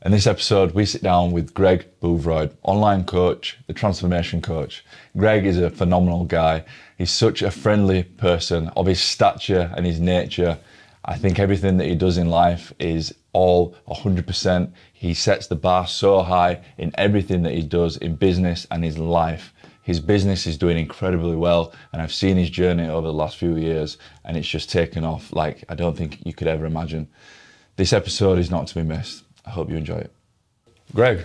In this episode, we sit down with Greg Boothroyd, online coach, the transformation coach. Greg is a phenomenal guy. He's such a friendly person. Of his stature and his nature, I think everything that he does in life is all 100%. He sets the bar so high in everything that he does in business and his life. His business is doing incredibly well, and I've seen his journey over the last few years, and it's just taken off like I don't think you could ever imagine. This episode is not to be missed. I hope you enjoy it. Greg,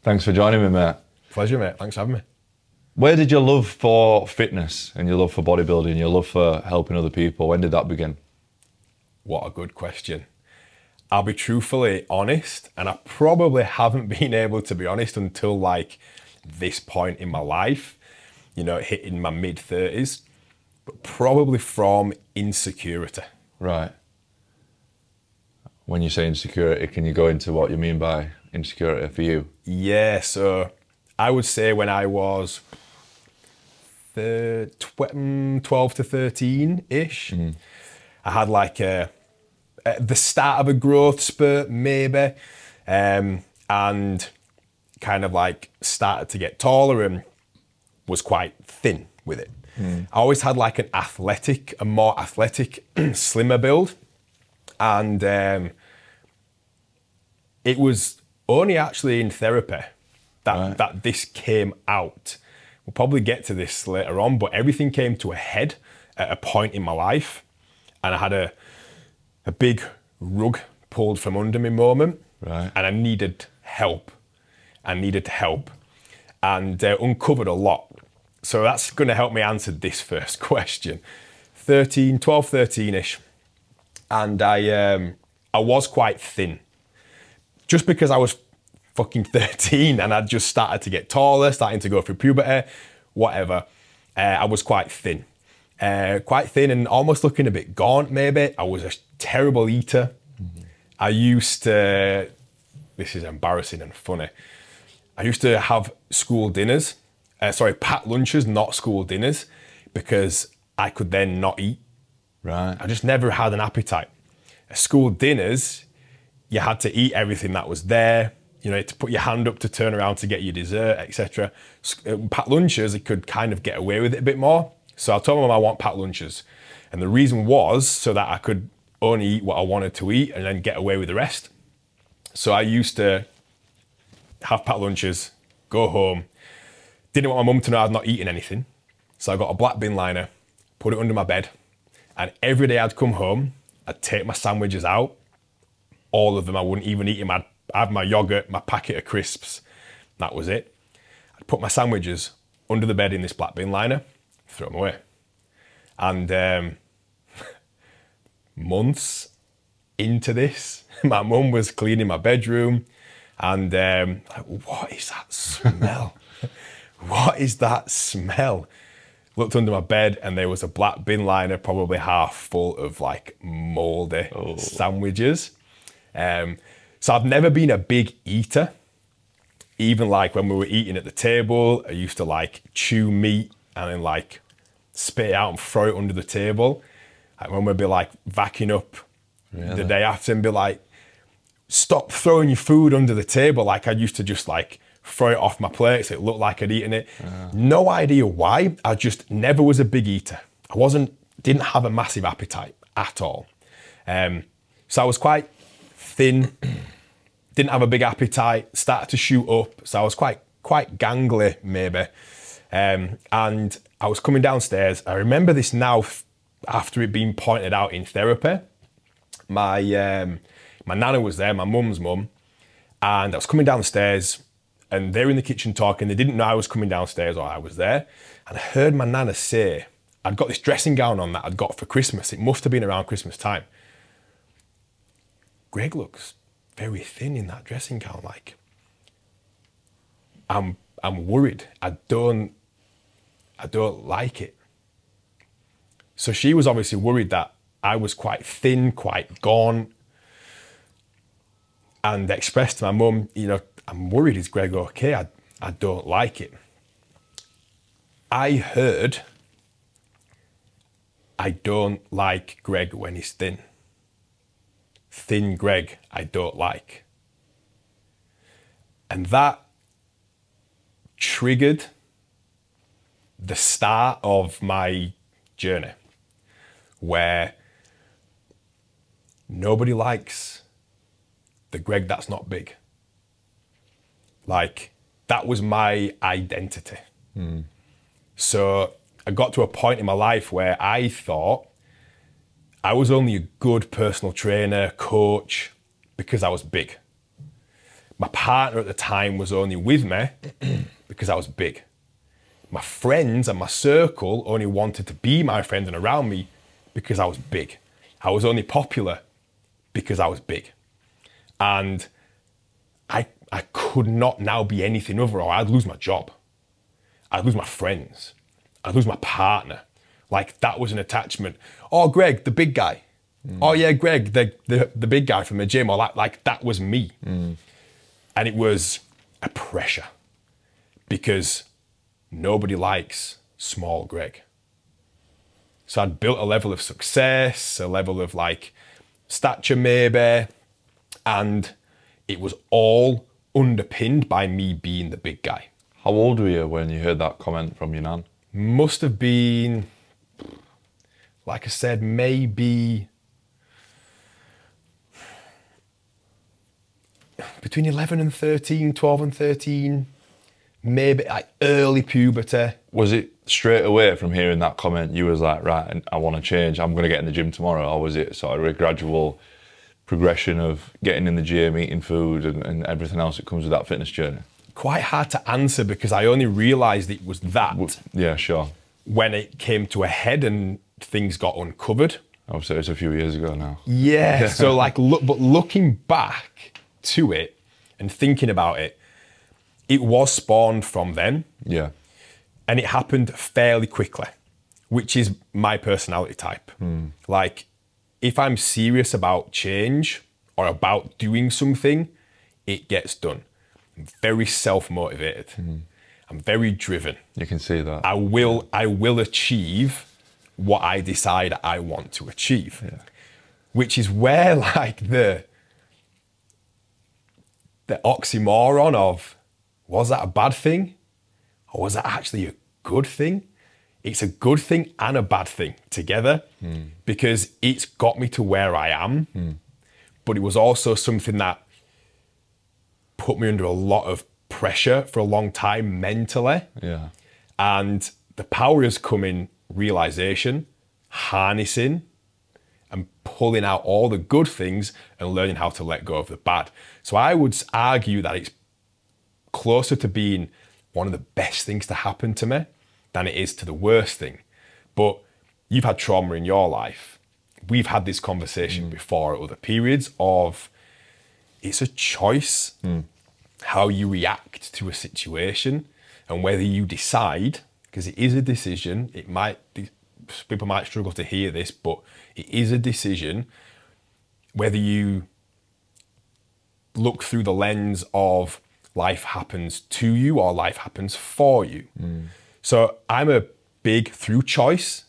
thanks for joining me, mate. Pleasure, mate. Thanks for having me. Where did your love for fitness and your love for bodybuilding, your love for helping other people, when did that begin? What a good question. I'll be truthfully honest, and I probably haven't been able to be honest until like this point in my life, you know, hitting my mid-30s, but probably from insecurity. Right. When you say insecurity, can you go into what you mean by insecurity for you? Yeah, so I would say when I was 12 to 13-ish, I had like the start of a growth spurt maybe, and kind of like started to get taller and was quite thin with it. I always had like a more athletic, slimmer build. And it was only actually in therapy that this came out. We'll probably get to this later on, but everything came to a head at a point in my life. And I had a big rug pulled from under me moment. Right. And I needed help. And uncovered a lot. So that's going to help me answer this first question. 12, 13-ish. And I was quite thin. Just because I was fucking 13 and I'd just started to get taller, starting to go through puberty, whatever. I was quite thin. And almost looking a bit gaunt maybe. I was a terrible eater. I used to, this is embarrassing and funny, I used to have school dinners, packed lunches, not school dinners, because I could then not eat. Right. I just never had an appetite. At school dinners, you had to eat everything that was there. You know, to put your hand up to turn around to get your dessert, etc. Packed lunches, I could kind of get away with it a bit more. So I told my mum I want packed lunches. And the reason was so that I could only eat what I wanted to eat and then get away with the rest. So I used to have packed lunches, go home. Didn't want my mum to know I'd not eaten anything. So I got a black bin liner, put it under my bed. And every day I'd come home, I'd take my sandwiches out. All of them, I wouldn't even eat them. I'd have my yogurt, my packet of crisps. That was it. I'd put my sandwiches under the bed in this black bin liner, throw them away. And months into this, my mum was cleaning my bedroom and like, what is that smell? What is that smell? Looked under my bed and there was a black bin liner, probably half full of like mouldy sandwiches. So I've never been a big eater. Even like when we were eating at the table, I used to like chew meat and then like spit it out and throw it under the table. Like when we'd be like vacuuming up the day after and be like, stop throwing your food under the table. Like I used to just like throw it off my plate so it looked like I'd eaten it. No idea why. I just never was a big eater. Didn't have a massive appetite at all. So I was quite thin, didn't have a big appetite, started to shoot up. So I was quite gangly maybe. And I was coming downstairs. I remember this now after it being pointed out in therapy. My nana was there, my mum's mum, and I was coming down the stairs and they're in the kitchen talking. They didn't know I was coming downstairs or I was there. And I heard my nana say, I'd got this dressing gown on that I'd got for Christmas. It must have been around Christmas time. Greg looks very thin in that dressing gown. Like, I'm worried. I don't like it. So she was obviously worried that I was quite thin, quite gaunt, and expressed to my mum, you know, I'm worried, is Greg okay? I don't like it. I heard, I don't like Greg when he's thin. Thin Greg, I don't like. And that triggered the start of my journey, where nobody likes the Greg that's not big. Like, that was my identity. So I got to a point in my life where I thought I was only a good personal trainer, coach, because I was big. My partner at the time was only with me because I was big. My friends and my circle only wanted to be my friends and around me because I was big. I was only popular because I was big. And I could not now be anything other, or I'd lose my job. I'd lose my friends. I'd lose my partner. Like, that was an attachment. Oh, Greg, the big guy. Oh yeah, Greg, the big guy from the gym. Or like that was me. And it was a pressure because nobody likes small Greg. So I'd built a level of success, a level of like stature maybe, and it was all underpinned by me being the big guy. How old were you when you heard that comment from your nan? Must have been, like I said, maybe between 11 and 13, 12 and 13, maybe like early puberty. Was it straight away from hearing that comment, you was like, right, I want to change, I'm going to get in the gym tomorrow? Or was it sort of a gradual progression of getting in the gym, eating food and everything else that comes with that fitness journey? Quite hard to answer because I only realised it was that. Yeah, sure. When it came to a head and things got uncovered. Obviously, it's a few years ago now. Yeah, so like, but looking back to it and thinking about it, it was spawned from then. Yeah. And it happened fairly quickly, which is my personality type. Like, if I'm serious about change or about doing something, it gets done. I'm very self-motivated. I'm very driven. You can see that. I will achieve what I decide I want to achieve. Yeah. Which is where like the oxymoron of, was that a bad thing? Or was that actually a good thing? It's a good thing and a bad thing together because it's got me to where I am. But it was also something that put me under a lot of pressure for a long time mentally. Yeah. And the power has come in realization, harnessing, and pulling out all the good things and learning how to let go of the bad. So I would argue that it's closer to being one of the best things to happen to me than it is to the worst thing. But you've had trauma in your life. We've had this conversation before at other periods of, it's a choice how you react to a situation and whether you decide, because it is a decision, people might struggle to hear this, but it is a decision whether you look through the lens of life happens to you or life happens for you. So I'm a big through choice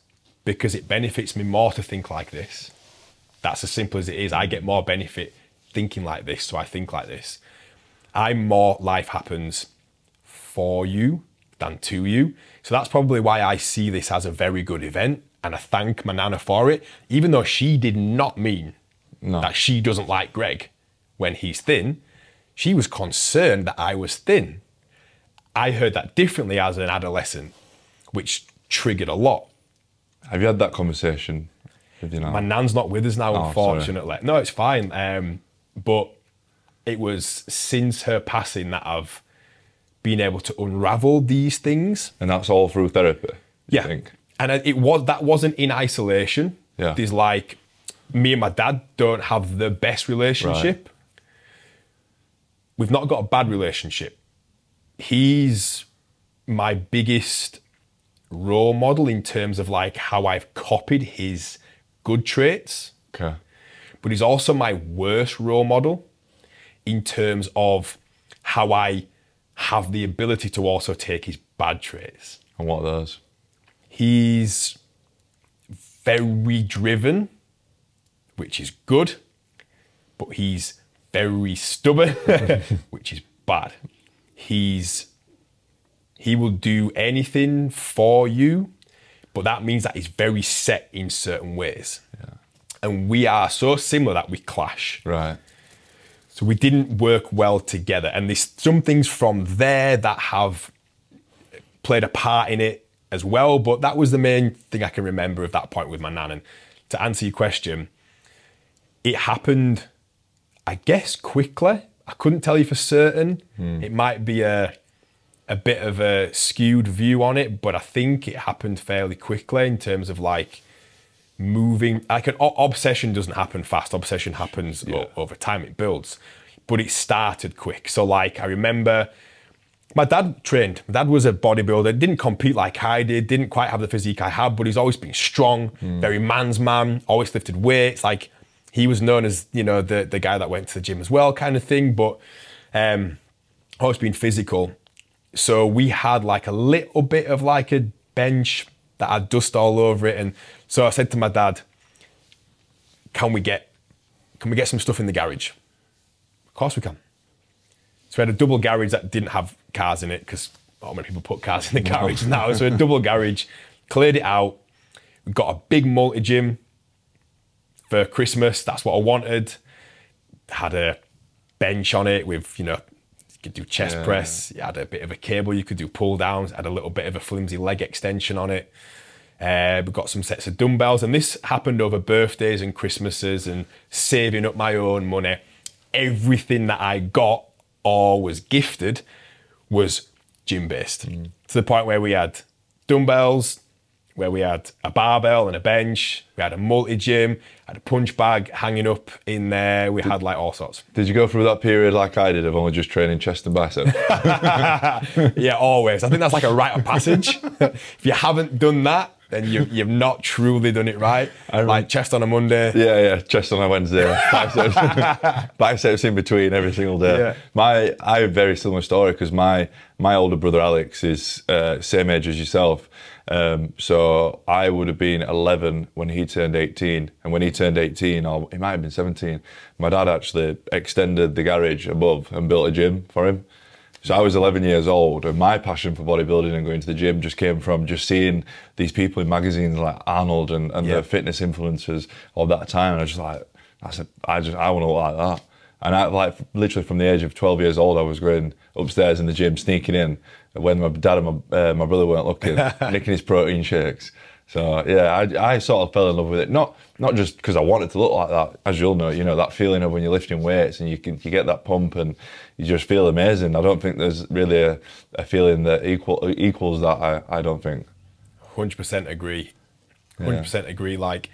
because it benefits me more to think like this. That's as simple as it is. I get more benefit thinking like this, so I think like this. I'm more life happens for you than to you. So that's probably why I see this as a very good event, and I thank my nana for it, even though she did not mean that she doesn't like Greg when he's thin. She was concerned that I was thin. I heard that differently as an adolescent, which triggered a lot. Have you had that conversation with your nan? My nan's not with us now, unfortunately. Sorry. No, it's fine. But it was since her passing that I've been able to unravel these things. And that's all through therapy, yeah. I think? And that wasn't in isolation. Yeah. There's like, me and my dad don't have the best relationship. Right. We've not got a bad relationship. He's my biggest role model in terms of like how I've copied his good traits. Okay. But he's also my worst role model in terms of how I have the ability to also take his bad traits. And what are those? He's very driven, which is good, but he's very stubborn, which is bad. he will do anything for you, but that means that he's very set in certain ways. Yeah. And we are so similar that we clash. Right. So we didn't work well together. And there's some things from there that have played a part in it as well. But that was the main thing I can remember of that point with my nan. And to answer your question, it happened, I guess, quickly. I couldn't tell you for certain. It might be a bit of a skewed view on it, but I think it happened fairly quickly in terms of like moving. Like an obsession doesn't happen fast. Obsession happens over time. It builds, but it started quick. So like I remember my dad trained. My dad was a bodybuilder. Didn't compete like I did. Didn't quite have the physique I had, but he's always been strong. Very man's man. Always lifted weights. Like he was known as, you know, the guy that went to the gym as well, kind of thing. But always been physical. So we had like a little bit of like a bench that had dust all over it. And so I said to my dad, can we get some stuff in the garage? Of course we can. So we had a double garage that didn't have cars in it because not many people put cars in the garage now. So a double garage, cleared it out. We got a big multi-gym for Christmas. That's what I wanted. Had a bench on it with, you know, you could do chest press. You had a bit of a cable. You could do pull downs. Had a little bit of a flimsy leg extension on it. We got some sets of dumbbells. And this happened over birthdays and Christmases and saving up my own money. Everything that I got or was gifted was gym-based. To the point where we had dumbbells, where we had a barbell and a bench, we had a multi-gym, had a punch bag hanging up in there, we had like all sorts. Did you go through that period like I did of only just training chest and bicep? Yeah, always. I think that's like a rite of passage. If you haven't done that, then you've not truly done it right. Like chest on a Monday. Yeah, chest on a Wednesday, biceps in between every single day. Yeah. I have a very similar story because my older brother Alex is same age as yourself. So I would have been 11 when he turned 18, and when he turned 18, or he might have been 17, my dad actually extended the garage above and built a gym for him. So I was 11 years old, and my passion for bodybuilding and going to the gym just came from just seeing these people in magazines like Arnold and the fitness influencers of that time. And I was just like, I want to look like that. And I, like, literally from the age of 12 years old, I was going upstairs in the gym, sneaking in when my dad and my brother weren't looking, nicking his protein shakes. So yeah, I sort of fell in love with it. Not just because I wanted to look like that, as you'll know, you know, that feeling of when you're lifting weights and you get that pump and you just feel amazing. I don't think there's really a feeling that equals that. I don't think. 100% agree. 100% agree. Like,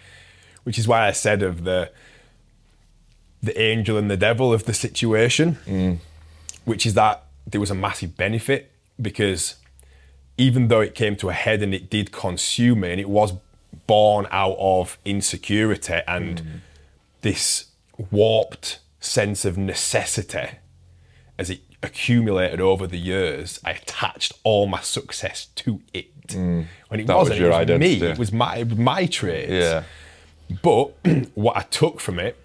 which is why I said of the angel and the devil of the situation, which is that there was a massive benefit because even though it came to a head and it did consume me, and it was born out of insecurity and this warped sense of necessity as it accumulated over the years, I attached all my success to it. When it wasn't, it was me, it was my traits. Yeah. But what I took from it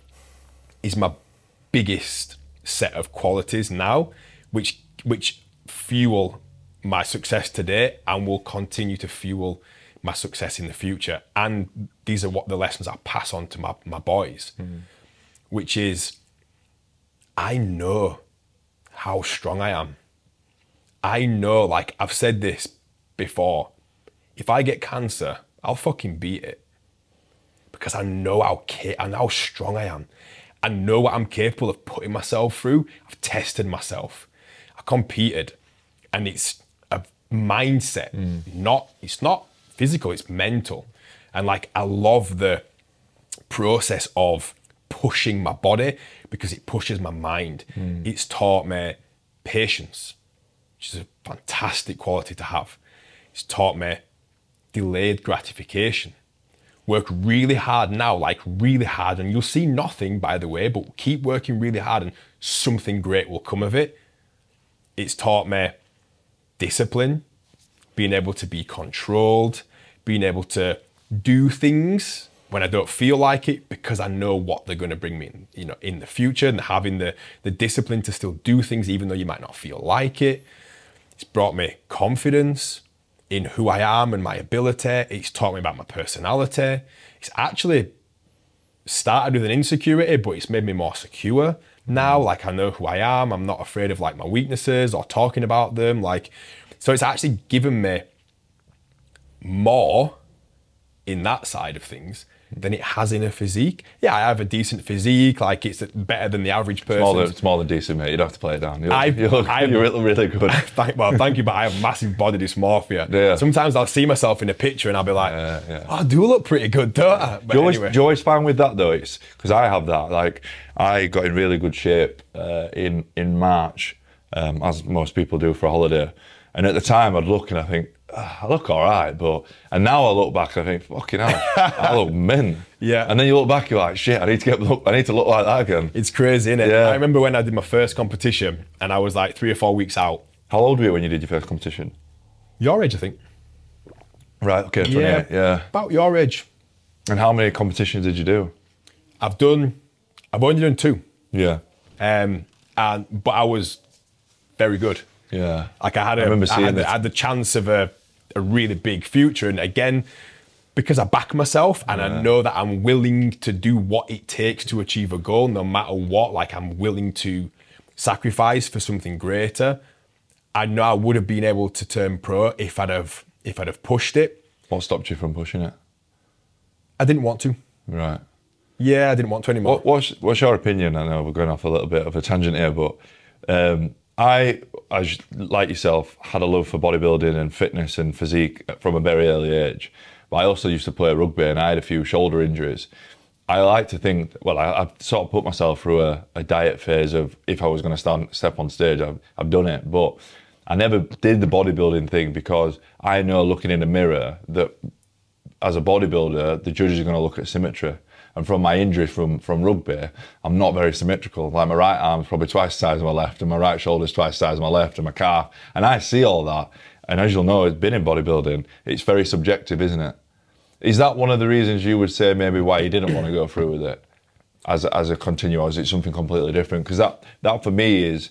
is my biggest set of qualities now, which fuel my success today and will continue to fuel my success in the future. And these are what the lessons I pass on to my boys, which is, I know how strong I am. I know, like I've said this before, if I get cancer, I'll fucking beat it because I know how strong I am. I know what I'm capable of putting myself through. I've tested myself. I competed, and it's a mindset. It's not physical, it's mental. And like, I love the process of pushing my body because it pushes my mind. It's taught me patience, which is a fantastic quality to have. It's taught me delayed gratification. Work really hard now, like really hard, and you'll see nothing, by the way, but keep working really hard and something great will come of it. It's taught me discipline, being able to be controlled, being able to do things when I don't feel like it, because I know what they're going to bring me in, you know, in the future, and having the discipline to still do things even though you might not feel like it. It's brought me confidence in who I am and my ability. It's taught me about my personality. It's actually started with an insecurity, but it's made me more secure now. Like, I know who I am. I'm not afraid of like my weaknesses or talking about them. Like, so it's actually given me more in that side of things than it has in a physique. Yeah, I have a decent physique, like it's better than the average person. It's more than decent, mate. You don't have to play it down. You look really good. Thank you, but I have massive body dysmorphia. Yeah. Sometimes I'll see myself in a picture and I'll be like, oh, I do look pretty good, don't I? But do you always find with that though, it's because I have that, like I got in really good shape in March, as most people do for a holiday. And at the time I'd look and I think, I look all right, and now I look back and I think, fucking hell, I look mint. Yeah. And then you look back, you're like, shit, I need to look like that again. It's crazy, innit? Yeah. I remember when I did my first competition and I was like 3 or 4 weeks out. How old were you when you did your first competition? Your age, I think. Right, okay, 28, yeah. About your age. And how many competitions did you do? I've only done 2. Yeah. But I was very good. Yeah. Like I had the chance of a really big future. And again, because I back myself and I know that I'm willing to do what it takes to achieve a goal, no matter what, like I'm willing to sacrifice for something greater. I know I would have been able to turn pro if I'd have pushed it. What stopped you from pushing it? I didn't want to. Right. Yeah, I didn't want to anymore. What's your opinion? I know we're going off a little bit of a tangent here, but I, like yourself, had a love for bodybuilding and fitness and physique from a very early age. But I also used to play rugby and I had a few shoulder injuries. I like to think, well, I've sort of put myself through a diet phase of if I was going to step on stage, I've done it. But I never did the bodybuilding thing because I know looking in the mirror that as a bodybuilder, the judges are going to look at symmetry. And from my injury from rugby, I'm not very symmetrical. Like my right arm's probably twice the size of my left, and my right shoulder's twice the size of my left, and my calf. And I see all that. And as you'll know, it's been in bodybuilding. It's very subjective, isn't it? Is that one of the reasons you would say maybe why you didn't want to go through with it as a continual? Is it something completely different? Because that for me is,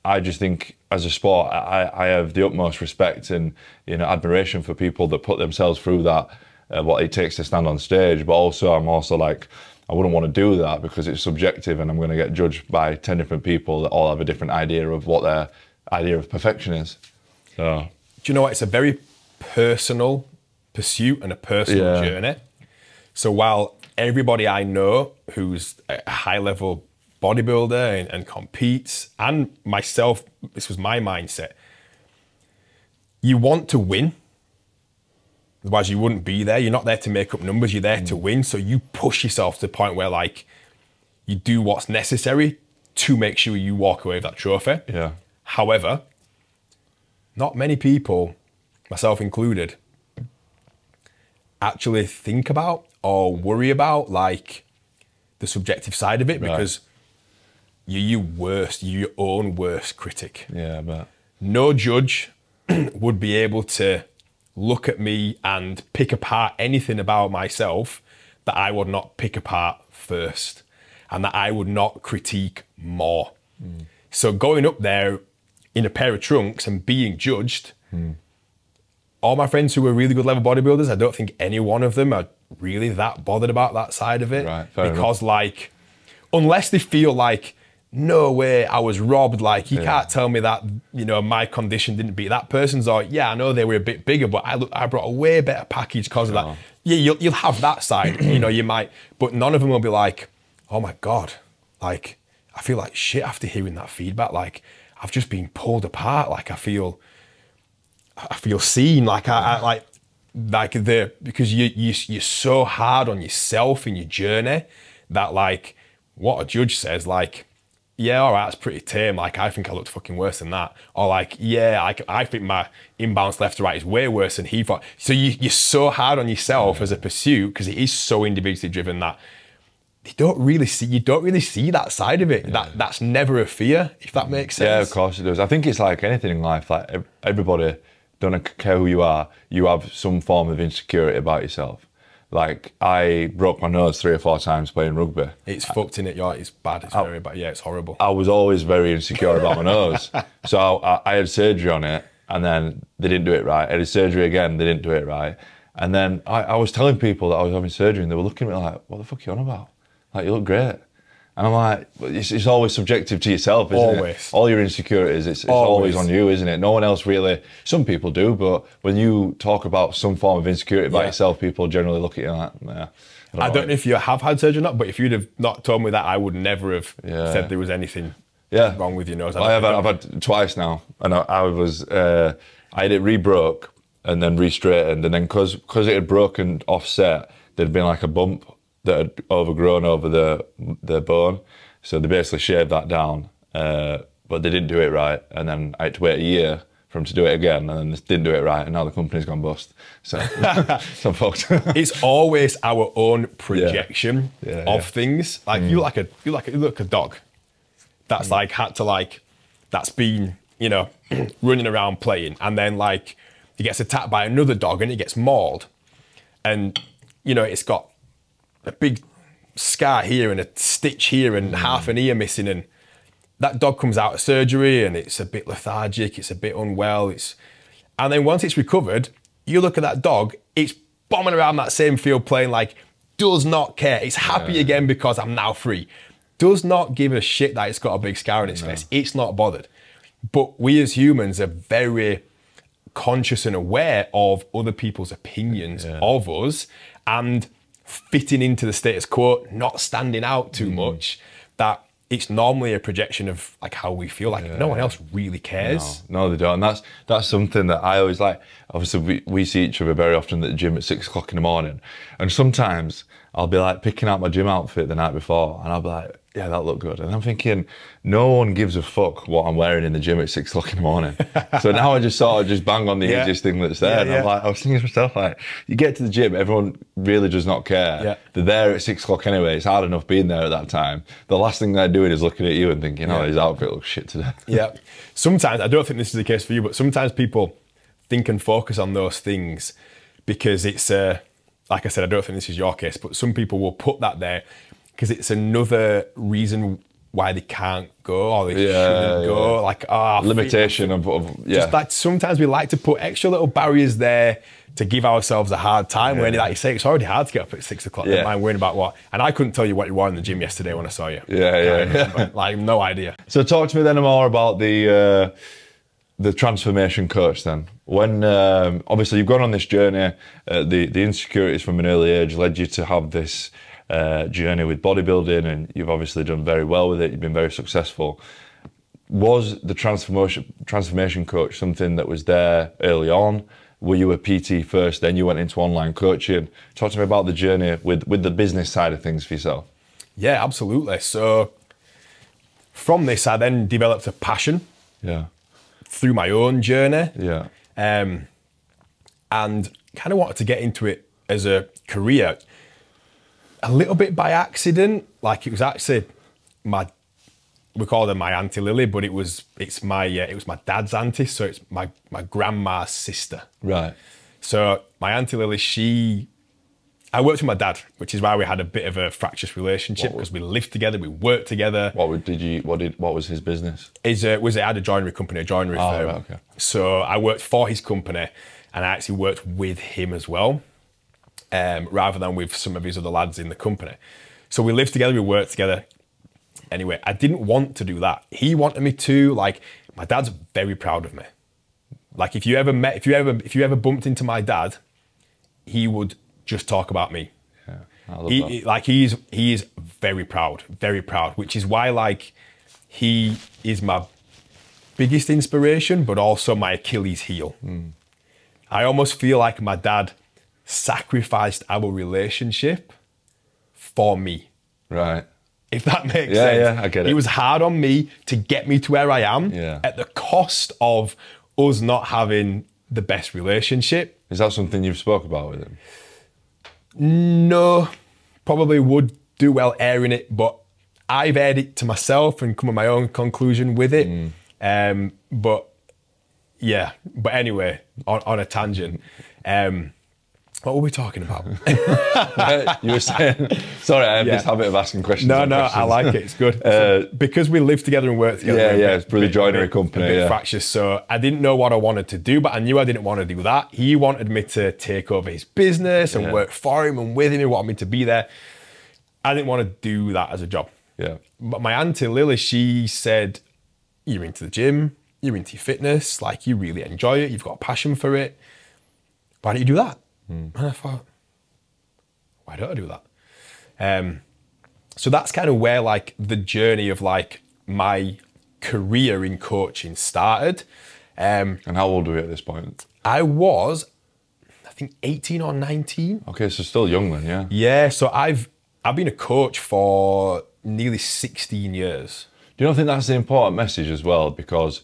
I just think as a sport, I have the utmost respect and admiration for people that put themselves through that. What it takes to stand on stage, but also I'm also like, I wouldn't want to do that because it's subjective and I'm going to get judged by 10 different people that all have a different idea of what their idea of perfection is. So, do you know what? It's a very personal pursuit and a personal journey. So while everybody I know who's a high-level bodybuilder and competes, and myself, this was my mindset, you want to win. Otherwise, you wouldn't be there. You're not there to make up numbers. You're there to win. So you push yourself to the point where, like, you do what's necessary to make sure you walk away with that trophy. Yeah. However, not many people, myself included, actually think about or worry about, like, the subjective side of it because you're your own worst critic. Yeah, I bet. No judge would be able to look at me and pick apart anything about myself that I would not pick apart first and that I would not critique more. So going up there in a pair of trunks and being judged, all my friends who were really good level bodybuilders, I don't think any one of them are really that bothered about that side of it. Right, fair because enough. Like, unless they feel like, no way, I was robbed. Like, you can't tell me that, my condition didn't beat that person's, or, yeah, I know they were a bit bigger, but I brought a way better package because of that. Yeah, you'll have that side, you might, but none of them will be like, oh my God, like, I feel like shit after hearing that feedback. Like, I've just been pulled apart. Like, I feel seen. Like, because you're so hard on yourself in your journey that, like, what a judge says, like, yeah, all right, that's pretty tame. Like, I think I looked fucking worse than that. Or like, yeah, I think my inbounds left to right is way worse than he thought. So you're so hard on yourself as a pursuit because it is so individually driven that you don't really see that side of it. That's never a fear, if that makes sense. Yeah, of course it does. I think it's like anything in life. Like everybody, don't care who you are, you have some form of insecurity about yourself. Like, I broke my nose 3 or 4 times playing rugby. It's fucked in it, yeah. It's bad. It's very bad. Yeah, it's horrible. I was always very insecure about my nose. So I had surgery on it, and then they didn't do it right. I had surgery again, they didn't do it right. And then I was telling people that I was having surgery, and they were looking at me like, what the fuck are you on about? Like, you look great. And I'm like, it's always subjective to yourself, isn't it? All your insecurities, it's always on you, isn't it? No one else really, some people do, but when you talk about some form of insecurity about yourself, people generally look at you like, nah. I don't know if you have had surgery or not, but if you'd have not told me that, I would never have said there was anything wrong with your nose. I've had twice now, and I had it re-broke and then re-straightened, and then because it had broken offset, there'd been like a bump that had overgrown over the bone, so they basically shaved that down, but they didn't do it right, and then I had to wait a year for them to do it again, and then they didn't do it right, and now the company's gone bust. So, so I'm fucked. It's always our own projection of things. Like you look like a dog that's like had to that's been running around playing, and then like he gets attacked by another dog and it gets mauled, and it's got a big scar here and a stitch here and half an ear missing, and that dog comes out of surgery and it's a bit lethargic, it's a bit unwell, and then once it's recovered, you look at that dog, it's bombing around that same field playing, like does not care. It's happy again because I'm now free. Does not give a shit that it's got a big scar on its face. It's not bothered. But we as humans are very conscious and aware of other people's opinions of us, and fitting into the status quo, not standing out too much, that it's normally a projection of like how we feel. Like no one else really cares. No, they don't. And that's something that I always like. Obviously, we see each other very often at the gym at 6 o'clock in the morning, and sometimes I'll be like picking out my gym outfit the night before, and I'll be like, yeah, that looked good. And I'm thinking, no one gives a fuck what I'm wearing in the gym at 6 o'clock in the morning. So now I just sort of bang on the easiest thing that's there. And I was thinking to myself, like, you get to the gym, everyone really does not care. They're there at 6 o'clock anyway. It's hard enough being there at that time. The last thing they're doing is looking at you and thinking, oh, his outfit looks shit today. Yeah. Sometimes, I don't think this is the case for you, but sometimes people think and focus on those things because it's, like I said, I don't think this is your case, but some people will put that there because it's another reason why they can't go or they shouldn't go. Like, limitation of Just like sometimes we like to put extra little barriers there to give ourselves a hard time when, like you say, it's already hard to get up at 6 o'clock. Never mind worrying about what. And I couldn't tell you what you wore in the gym yesterday when I saw you. Like, no idea. So talk to me then more about the transformation coach then. When obviously you've gone on this journey, the insecurities from an early age led you to have this journey with bodybuilding, and you've obviously done very well with it. You've been very successful. Was the transformation coach something that was there early on? Were you a PT first, then you went into online coaching? Talk to me about the journey with the business side of things for yourself. Yeah, absolutely. So from this, I then developed a passion through my own journey. And kind of wanted to get into it as a career a little bit by accident. Like, it was actually we call her my Auntie Lily, but it was my dad's auntie, so it's my grandma's sister. Right. So my Auntie Lily, I worked with my dad, which is why we had a bit of a fractious relationship, because we lived together, we worked together. What was his business? He had a joinery company, a joinery firm. Right, okay. So I worked for his company, and I actually worked with him as well, rather than with some of his other lads in the company. So we lived together, we worked together. Anyway, I didn't want to do that. He wanted me to. Like, my dad's very proud of me. Like, if you ever bumped into my dad, he would just talk about me. Yeah, I love that. Like, he is very proud, which is why, like, he is my biggest inspiration, but also my Achilles heel. I almost feel like my dad sacrificed our relationship for me. Right. If that makes sense. Yeah, I get it. He was hard on me to get me to where I am at the cost of us not having the best relationship. Is that something you've spoke about with him? No, probably would do well airing it, but I've aired it to myself and come to my own conclusion with it. But anyway, on a tangent. What were we talking about? You were saying, sorry, I have this habit of asking questions. No, I like it. It's good. Because we live together and work together. Yeah, it's really joinery company. A bit fractious. So I didn't know what I wanted to do, but I knew I didn't want to do that. He wanted me to take over his business and work for him and with him. He wanted me to be there. I didn't want to do that as a job. Yeah. But my auntie Lily, she said, you're into the gym, you're into your fitness, like you really enjoy it, you've got a passion for it. Why don't you do that? And I thought, why don't I do that? So that's kind of where like the journey of like my career in coaching started. And how old were you at this point? I was, I think 18 or 19. Okay, so still young then, yeah. Yeah, so I've been a coach for nearly 16 years. Do you not think that's the important message as well? Because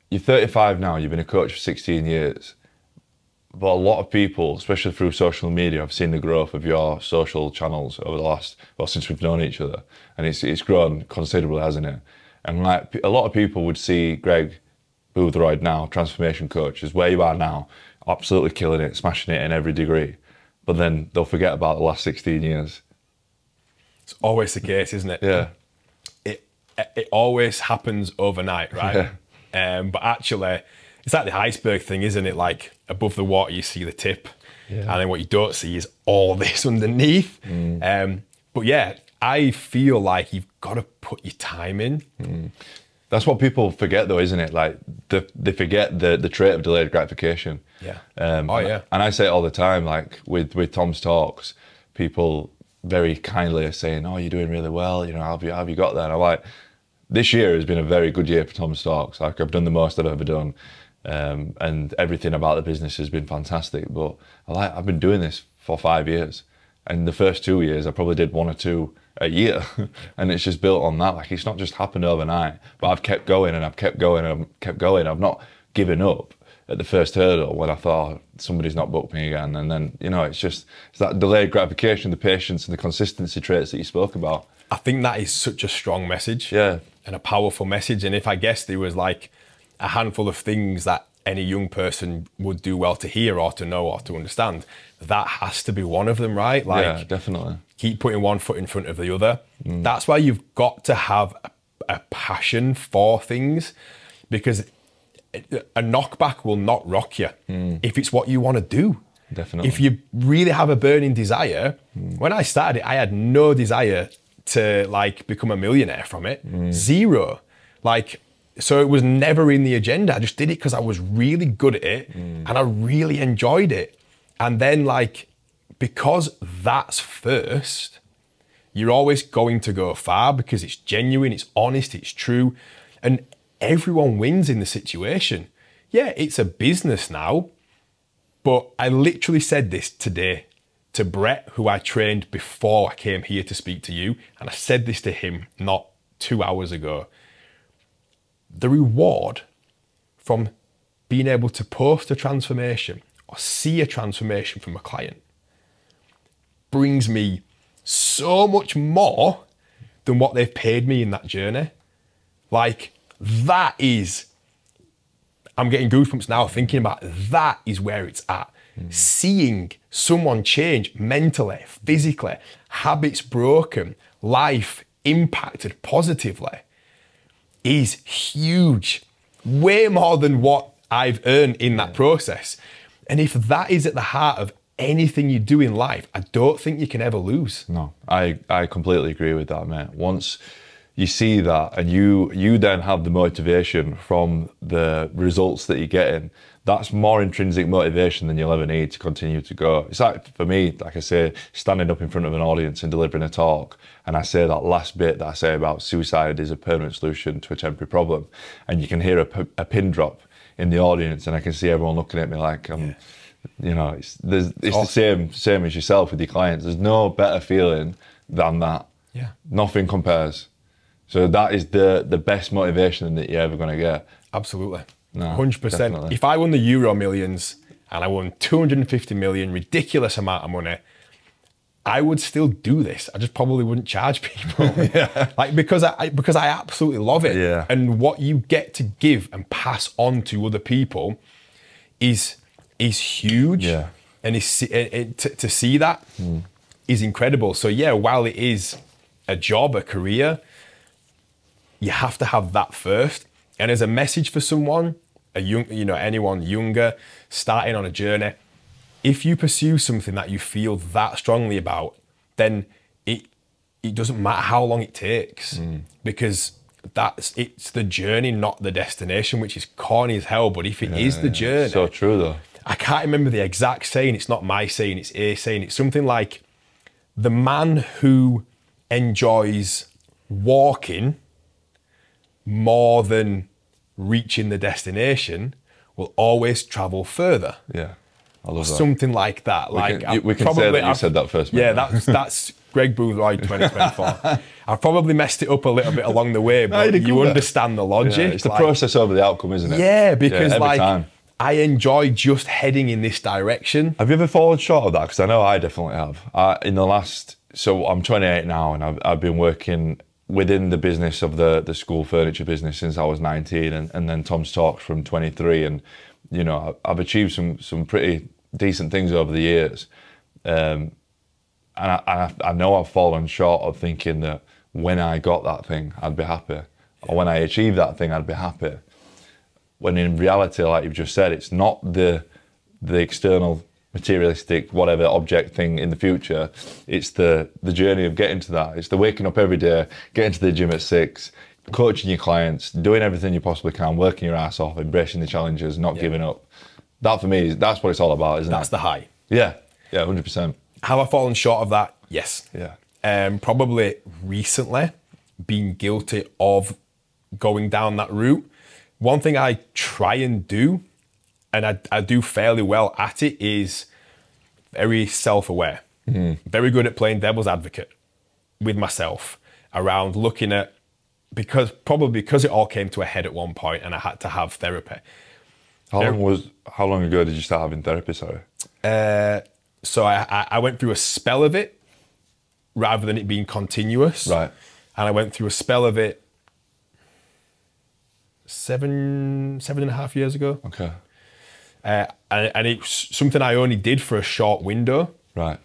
you're 35 now, you've been a coach for 16 years. But a lot of people, especially through social media, have seen the growth of your social channels over the last, well, since we've known each other. And it's grown considerably, hasn't it? And like a lot of people would see Greg Boothroyd now, transformation coach, is where you are now, absolutely killing it, smashing it in every degree. But then they'll forget about the last 16 years. It's always the case, isn't it? Yeah. It always happens overnight, right? Yeah. But actually, it's like the iceberg thing, isn't it? Like above the water, you see the tip. Yeah. And then what you don't see is all this underneath. But yeah, I feel like you've got to put your time in. That's what people forget though, isn't it? Like they forget the trait of delayed gratification. Yeah. And I say it all the time, like with Tom's talks, people very kindly are saying, oh, you're doing really well, you know, how have you got there? And I'm like, this year has been a very good year for Tom's talks. Like I've done the most I've ever done. And everything about the business has been fantastic. But I've been doing this for 5 years. And the first 2 years, I probably did 1 or 2 a year. And it's just built on that. Like it's not just happened overnight, but I've kept going and I've kept going and I've kept going. I've not given up at the first hurdle when I thought somebody's not booked me again. And then, you know, it's that delayed gratification, the patience and the consistency traits that you spoke about. I think that is such a strong message. Yeah. And a powerful message. And if I guess there was like a handful of things that any young person would do well to hear or to know or to understand, that has to be one of them, right? Like, yeah, definitely. Keep putting one foot in front of the other. That's why you've got to have a passion for things, because a knockback will not rock you if it's what you want to do. Definitely. If you really have a burning desire, when I started it, I had no desire to like become a millionaire from it. Zero. Like, so it was never in the agenda. I just did it because I was really good at it and I really enjoyed it. And then like, because that's first, you're always going to go far because it's genuine, it's honest, it's true. And everyone wins in the situation. Yeah, it's a business now, but I literally said this today to Brett, who I trained before I came here to speak to you. And I said this to him not 2 hours ago. The reward from being able to post a transformation or see a transformation from a client brings me so much more than what they've paid me in that journey. Like, that is, I'm getting goosebumps now thinking about it. That is where it's at. Seeing someone change mentally, physically, habits broken, life impacted positively is huge. Way more than what I've earned in that process. And if that is at the heart of anything you do in life, I don't think you can ever lose. No, I completely agree with that, mate. Once you see that and you then have the motivation from the results that you're getting, that's more intrinsic motivation than you'll ever need to continue to go. It's like, for me, like I say, standing up in front of an audience and delivering a talk, and I say that last bit that I say about suicide is a permanent solution to a temporary problem, and you can hear a pin drop in the audience, and I can see everyone looking at me like you know, it's awesome. the same as yourself with your clients. There's no better feeling than that. Yeah, nothing compares. So that is the best motivation that you're ever going to get. Absolutely. No, 100%. definitely. If I won the Euro Millions and I won 250 million, ridiculous amount of money, I would still do this. I just probably wouldn't charge people. Like, because I absolutely love it. Yeah. And what you get to give and pass on to other people is huge. Yeah. And to see that is incredible. So yeah, while it is a job, a career, you have to have that first. And as a message for someone, anyone younger, starting on a journey, if you pursue something that you feel that strongly about, then it doesn't matter how long it takes, because it's the journey, not the destination, which is corny as hell. But if it is the journey, so true though. I can't remember the exact saying. It's not my saying, it's a saying. It's something like, the man who enjoys walking more than reaching the destination will always travel further. Yeah, I love that. Something like that. We can say that you said that first. Yeah, that's Greg Boothroyd 2024. I've probably messed it up a little bit along the way, but you understand the logic. Yeah, it's the process over the outcome, isn't it? Yeah, because every time. I enjoy just heading in this direction. Have you ever fallen short of that? Because I know I definitely have. In the last, so I'm 28 now, and I've been working within the business of the school furniture business since I was 19, and then Tom's Talks from 23, and you know, I've achieved some pretty decent things over the years, and I know I've fallen short of thinking that when I got that thing, I'd be happy, or when I achieved that thing, I'd be happy. When in reality, like you've just said, it's not the external, materialistic, whatever object thing in the future. It's the journey of getting to that. It's the waking up every day, getting to the gym at 6, coaching your clients, doing everything you possibly can, working your ass off, embracing the challenges, not giving up. That for me, that's what it's all about, isn't it? That's the high. Yeah, 100%. Have I fallen short of that? Yes. Yeah. Probably recently, being guilty of going down that route. One thing I try and do, and I do fairly well at it, is very self-aware. Very good at playing devil's advocate with myself around looking at, because it all came to a head at one point and I had to have therapy. How long ago did you start having therapy, sorry? So I went through a spell of it rather than it being continuous. Right. And I went through a spell of it 7.5 years ago. Okay. And it's something I only did for a short window. Right.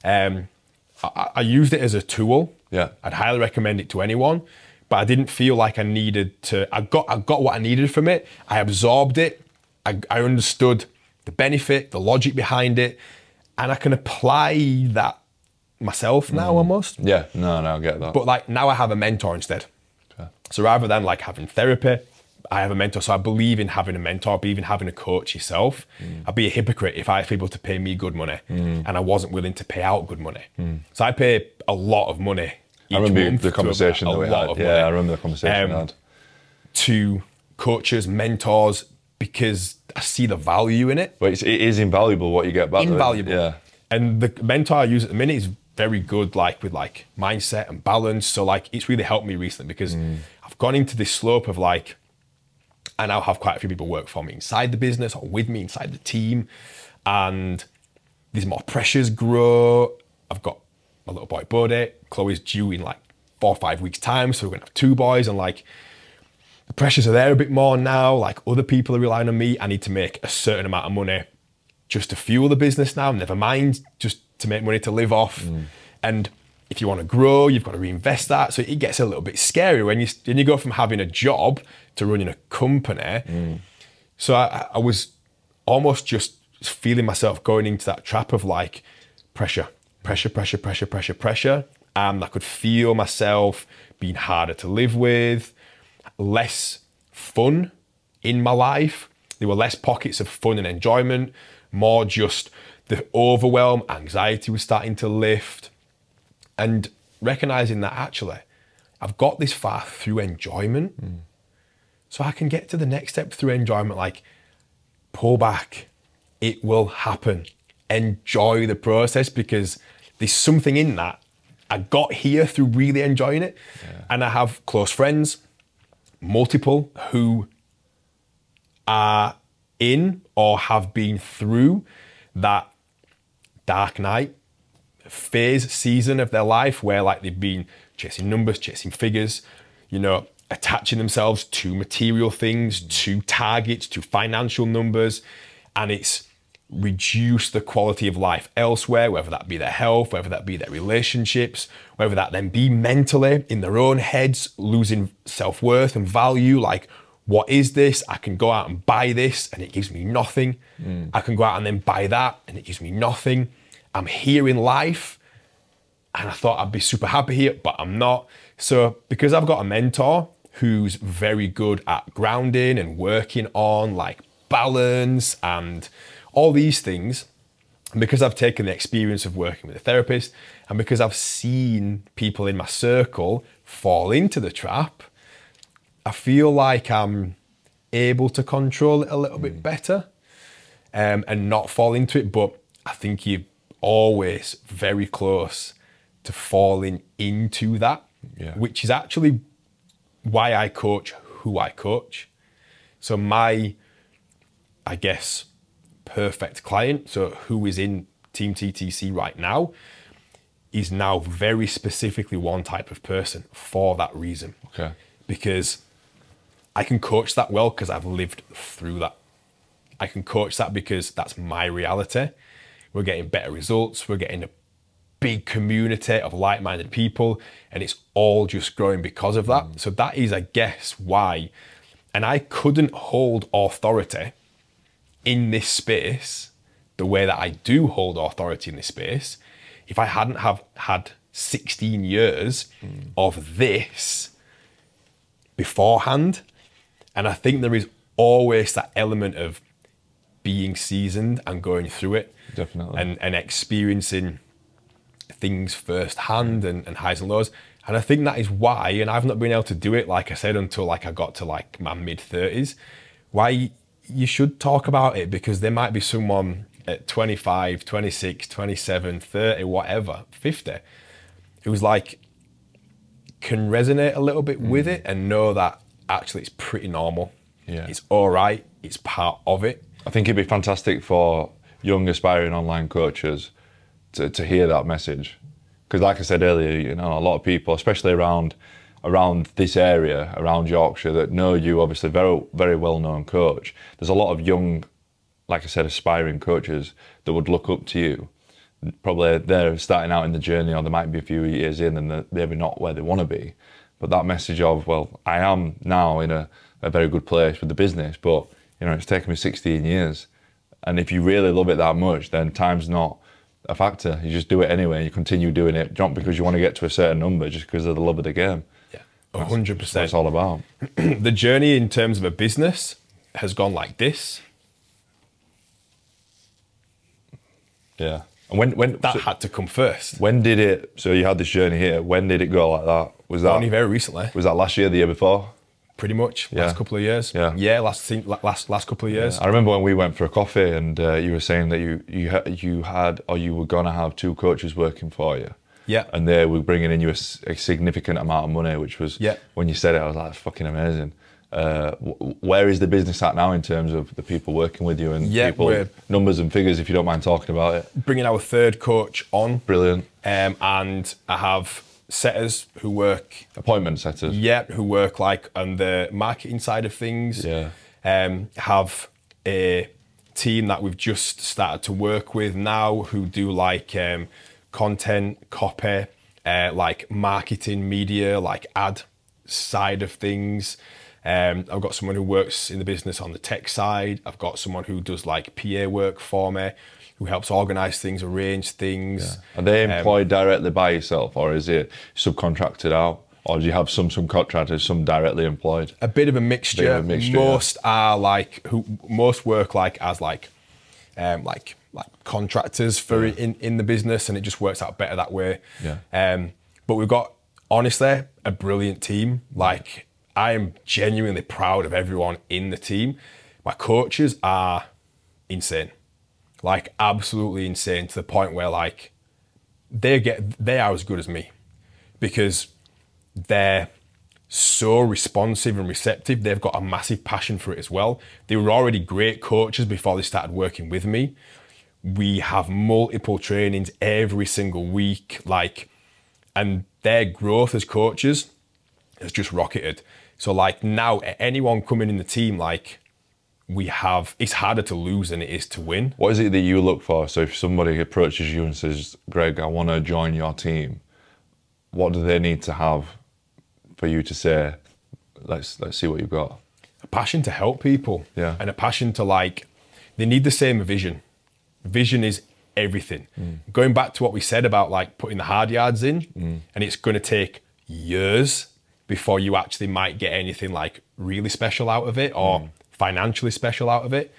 I used it as a tool. Yeah. I'd highly recommend it to anyone, but I didn't feel like I needed to. I got what I needed from it. I absorbed it. I understood the benefit, the logic behind it, and I can apply that myself now almost. Yeah. No, I get that. But like now I have a mentor instead. Okay. So rather than like having therapy, I have a mentor. So I believe in having a mentor, I believe in having a coach yourself. I'd be a hypocrite if I had people to pay me good money and I wasn't willing to pay out good money. So I pay a lot of money each month. I remember the conversation that we had. Yeah, I remember the conversation we had. To coaches, mentors, because I see the value in it. But it is invaluable what you get back. Invaluable. Yeah. And the mentor I use at the minute is very good, like with like mindset and balance. So like it's really helped me recently because I've gone into this slope of like, I now have quite a few people work for me inside the business or with me inside the team, and these more pressures grow. I've got my little boy Bodie. Chloe's due in like 4 or 5 weeks time, so we're gonna have 2 boys, and like the pressures are there a bit more now. Like other people are relying on me. I need to make a certain amount of money just to fuel the business now. Never mind just to make money to live off. And if you want to grow, you've got to reinvest that. So it gets a little bit scary when you go from having a job to running a company. So I was almost just feeling myself going into that trap of like pressure. And I could feel myself being harder to live with, less fun in my life. There were less pockets of fun and enjoyment, more just the overwhelm, anxiety was starting to lift. And recognizing that actually, I've got this far through enjoyment. So I can get to the next step through enjoyment, like pull back, it will happen. Enjoy the process, because there's something in that. I got here through really enjoying it. And I have close friends, multiple, who are in or have been through that dark night phase, season of their life where like they've been chasing numbers, chasing figures, you know, attaching themselves to material things, to targets, to financial numbers. And it's reduce the quality of life elsewhere, whether that be their health, whether that be their relationships, whether that then be mentally in their own heads, losing self-worth and value. Like, what is this? I can go out and buy this and it gives me nothing. I can go out and then buy that and it gives me nothing. I'm here in life and I thought I'd be super happy here, but I'm not. So because I've got a mentor who's very good at grounding and working on like balance and all these things, and because I've taken the experience of working with a therapist, and because I've seen people in my circle fall into the trap, I feel like I'm able to control it a little bit better, and not fall into it. But I think you're always very close to falling into that, which is actually why I coach who I coach. So my, I guess, perfect client, so who is in Team TTC right now, is now very specifically one type of person for that reason. Okay. Because I can coach that well because I've lived through that. I can coach that because that's my reality. We're getting better results. We're getting a big community of like-minded people, and it's all just growing because of that. So that is, I guess, why. And I couldn't hold authority in this space the way that I do hold authority in this space if I hadn't have had 16 years of this beforehand. And I think there is always that element of being seasoned and going through it. Definitely. And experiencing things firsthand and highs and lows. And I think that is why, and I've not been able to do it, like I said, until like I got to like my mid-30s, why you should talk about it, because there might be someone at 25, 26, 27, 30, whatever, 50, who's like, can resonate a little bit with it and know that actually it's pretty normal. Yeah. It's all right. It's part of it. I think it'd be fantastic for young aspiring online coaches to hear that message. Because like I said earlier, you know, a lot of people, especially around this area, around Yorkshire, that know you, obviously very, very well-known coach. There's a lot of young, like I said, aspiring coaches that would look up to you. Probably they're starting out in the journey, or they might be a few years in and they're maybe not where they want to be. But that message of, well, I am now in a very good place with the business, but you know, it's taken me 16 years. And if you really love it that much, then time's not a factor. You just do it anyway. You continue doing it, not because you want to get to a certain number, just because of the love of the game. Yeah, 100%. That's what it's all about. The journey in terms of a business has gone like this. Yeah. And when that had to come first. When did it? So you had this journey here. When did it go like that? Was that only very recently? Was that last year, the year before? Pretty much. Yeah. Last couple of years. Yeah. Last couple of years. Yeah. I remember when we went for a coffee, and you were saying that you had or you were gonna have 2 coaches working for you. Yeah. And they were bringing in you a significant amount of money, which was, when you said it, I was like, that's fucking amazing. Where is the business at now in terms of the people working with you and people, numbers and figures, if you don't mind talking about it? Bringing our 3rd coach on. Brilliant. And I have setters who work... Appointment setters? Yeah, who work like on the marketing side of things. Yeah. Have a team that we've just started to work with now who do like content, copy, like marketing, media, like ad side of things. I've got someone who works in the business on the tech side. I've got someone who does like PA work for me, who helps organise things, arrange things. Yeah. Are they employed directly by yourself, or is it subcontracted out? Or do you have some subcontractors, some directly employed? A bit of a mixture. Most are like, most work like as like contractors for in the business, and it just works out better that way. Yeah. But we've got, honestly, a brilliant team. Like, I am genuinely proud of everyone in the team. My coaches are insane, like absolutely insane, to the point where like they are as good as me, because they're so responsive and receptive. They've got a massive passion for it as well. They were already great coaches before they started working with me. We have multiple trainings every single week, like, and their growth as coaches has just rocketed. So like now, anyone coming in the team, like, it's harder to lose than it is to win. What is it that you look for? So if somebody approaches you and says, Greg, I want to join your team, what do they need to have for you to say, let's see what you've got? A passion to help people. Yeah. And a passion to like, they need the same vision. Vision is everything. Going back to what we said about like putting the hard yards in, and it's going to take years before you actually might get anything like really special out of it or financially special out of it.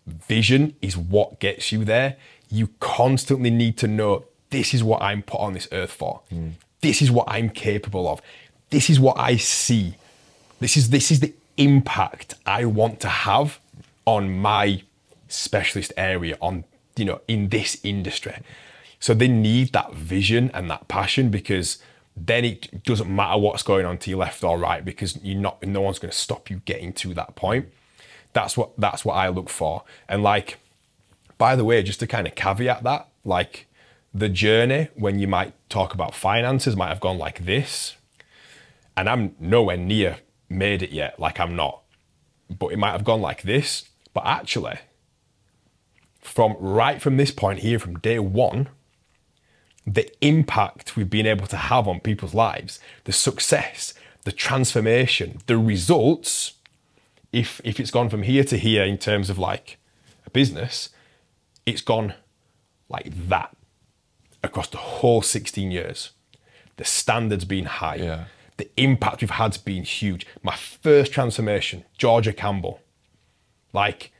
Vision is what gets you there. You constantly need to know, this is what I'm put on this earth for. This is what I'm capable of. This is what I see. This is the impact I want to have on my specialist area, on, you know, in this industry. So they need that vision and that passion, because then it doesn't matter what's going on to your left or right, because no one's going to stop you getting to that point. That's what I look for. And like, by the way, just to kind of caveat that, like the journey when you might talk about finances might have gone like this, and I'm nowhere near made it yet, like I'm not, but it might have gone like this. But actually, from this point here, from day one, the impact we've been able to have on people's lives, the success, the transformation, the results, if it's gone from here to here in terms of like a business, it's gone like that across the whole 16 years. The standard's been high. Yeah. The impact we've had's been huge. My first transformation, Georgia Campbell. Like,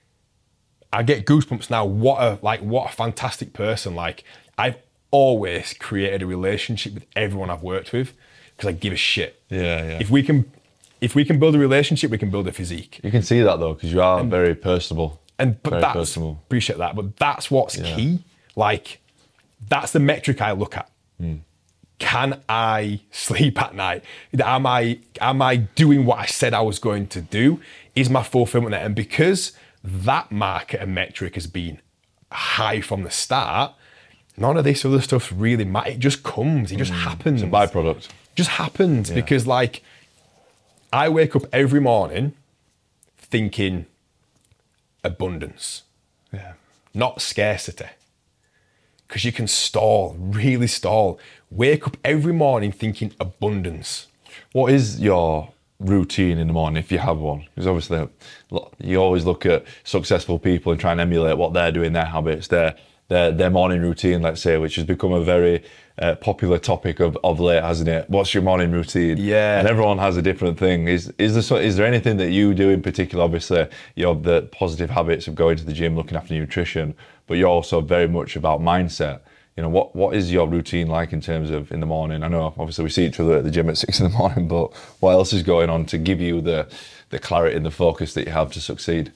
I get goosebumps now. What a fantastic person. Like, I've always created a relationship with everyone I've worked with because I give a shit. Yeah, yeah. If we can build a relationship, we can build a physique. You can see that though, because you are very personable. Appreciate that. But that's what's key. Like, that's the metric I look at. Can I sleep at night? Am I doing what I said I was going to do? Is my fulfillment there? And because that market and metric has been high from the start, none of this other stuff really matters. It just comes. It just happens. It's a byproduct. Just happens because like I wake up every morning thinking abundance, not scarcity. Because you can really stall. Wake up every morning thinking abundance. What is your routine in the morning, if you have one? Because obviously you always look at successful people and try and emulate what they're doing, their habits, their morning routine, let's say, which has become a very popular topic of late, hasn't it? What's your morning routine? Yeah. And everyone has a different thing. Is there anything that you do in particular? Obviously, you have the positive habits of going to the gym, looking after nutrition, but you're also very much about mindset. You know, what is your routine like in terms of in the morning? I know obviously we see each other at the gym at 6 in the morning, but what else is going on to give you the clarity and the focus that you have to succeed?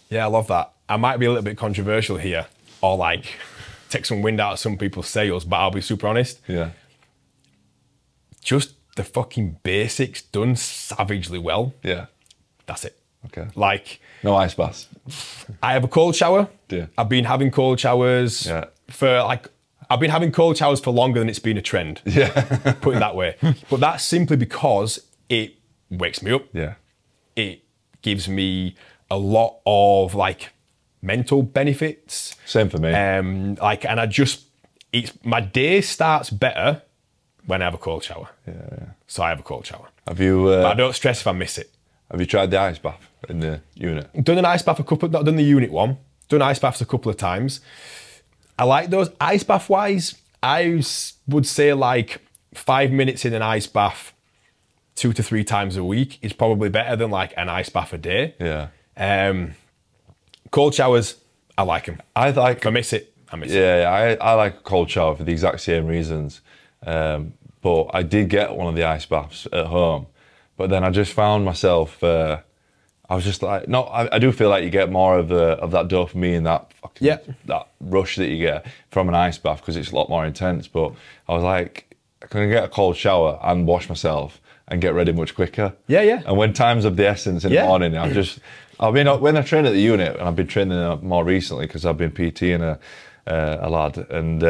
Yeah, I love that. I might be a little bit controversial here, or like take some wind out of some people's sails, but I'll be super honest. Yeah. Just the fucking basics done savagely well. Yeah. That's it. Okay. Like, no ice baths. I have a cold shower. Yeah. I've been having cold showers I've been having cold showers for longer than it's been a trend. Yeah. Put it that way. But that's simply because it wakes me up. Yeah. It gives me a lot of like mental benefits. Same for me. My day starts better when I have a cold shower. Yeah. So I have a cold shower. Have you? But I don't stress if I miss it. Have you tried the ice bath in the unit? Done an ice bath not done the unit one. Done ice baths a couple of times. I like those. Ice bath wise, I would say like 5 minutes in an ice bath 2 to 3 times a week is probably better than like an ice bath a day. Yeah. Cold showers, I like them. If I miss it, I miss it. Yeah, I like a cold shower for the exact same reasons. But I did get one of the ice baths at home, but then I just found myself, I was just like, I do feel like you get more of that dopamine, that rush that you get from an ice bath because it's a lot more intense. But I was like, can I get a cold shower and wash myself and get ready much quicker? Yeah. And when time's of the essence in the morning, when I train at the unit, and I've been training more recently because I've been PTing a lad, and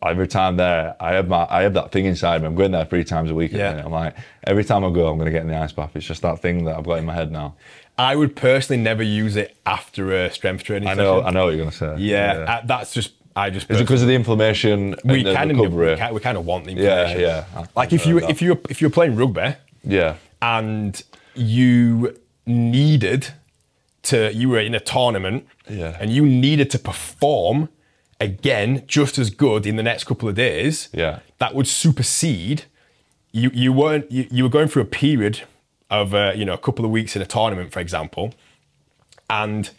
every time there, I have that thing inside me. I'm going there 3 times a week. I'm like, every time I go, I'm going to get in the ice bath. It's just that thing that I've got in my head now. I would personally never use it after a strength training I session. know what you're going to say. Yeah, that's just, Is it because of the inflammation and the recovery? We kind of want the inflammation. Yeah. Like if you're playing rugby, yeah, and you were in a tournament, and you needed to perform again just as good in the next couple of days, that would supersede. You were going through a period of a couple of weeks in a tournament, for example, and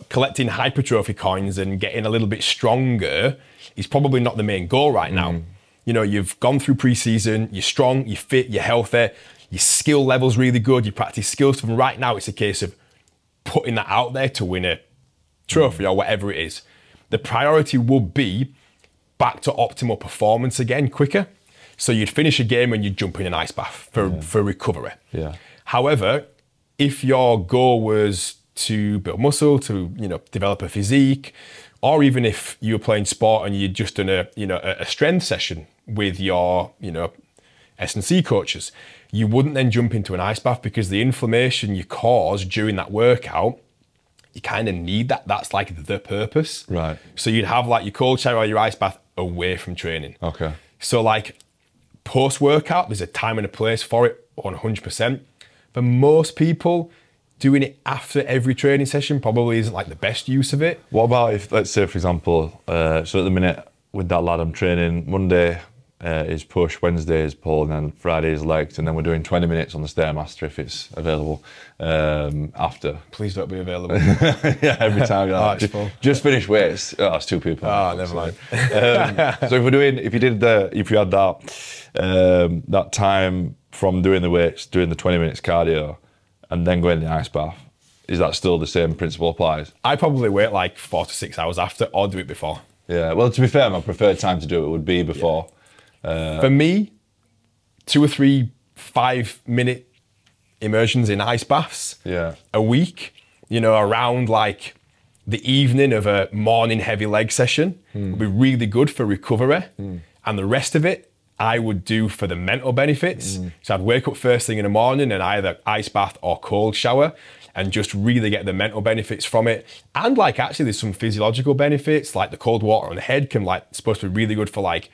collecting hypertrophy coins and getting a little bit stronger is probably not the main goal right now. You've gone through pre-season, you're strong, you're fit, you're healthy, your skill level's really good, you practice skill stuff, and right now it's a case of putting that out there to win a trophy or whatever it is. The priority would be back to optimal performance again quicker. So you'd finish a game and you'd jump in an ice bath for recovery. Yeah. However, if your goal was to build muscle, to develop a physique, or even if you were playing sport and you'd just done a strength session with your S&C coaches, you wouldn't then jump into an ice bath because the inflammation you cause during that workout, you kind of need that. That's like the purpose. Right. So you'd have like your cold shower or your ice bath away from training. Okay. So like post-workout, there's a time and a place for it, 100%. For most people, doing it after every training session probably isn't like the best use of it. What about if, let's say, for example, so at the minute with that lad I'm training, Monday is push, Wednesday is pull, and then Friday is legs, and then we're doing 20 minutes on the Stairmaster if it's available after. Please don't be available. Yeah, every time. Just finish weights. Oh, it's 2 people. Oh, never mind. So if you had that time from doing the weights, doing the 20 minutes cardio, and then going in the ice bath, is that still the same principle applies? I probably wait like 4 to 6 hours after, or do it before. Yeah, well, to be fair, my preferred time to do it would be before. For me, 2 or 3 5-minute immersions in ice baths a week, around like the evening of a morning heavy leg session would be really good for recovery. And the rest of it, I would do for the mental benefits. So I'd wake up first thing in the morning and either ice bath or cold shower and just really get the mental benefits from it. And like actually there's some physiological benefits, like the cold water on the head can supposed to be really good for like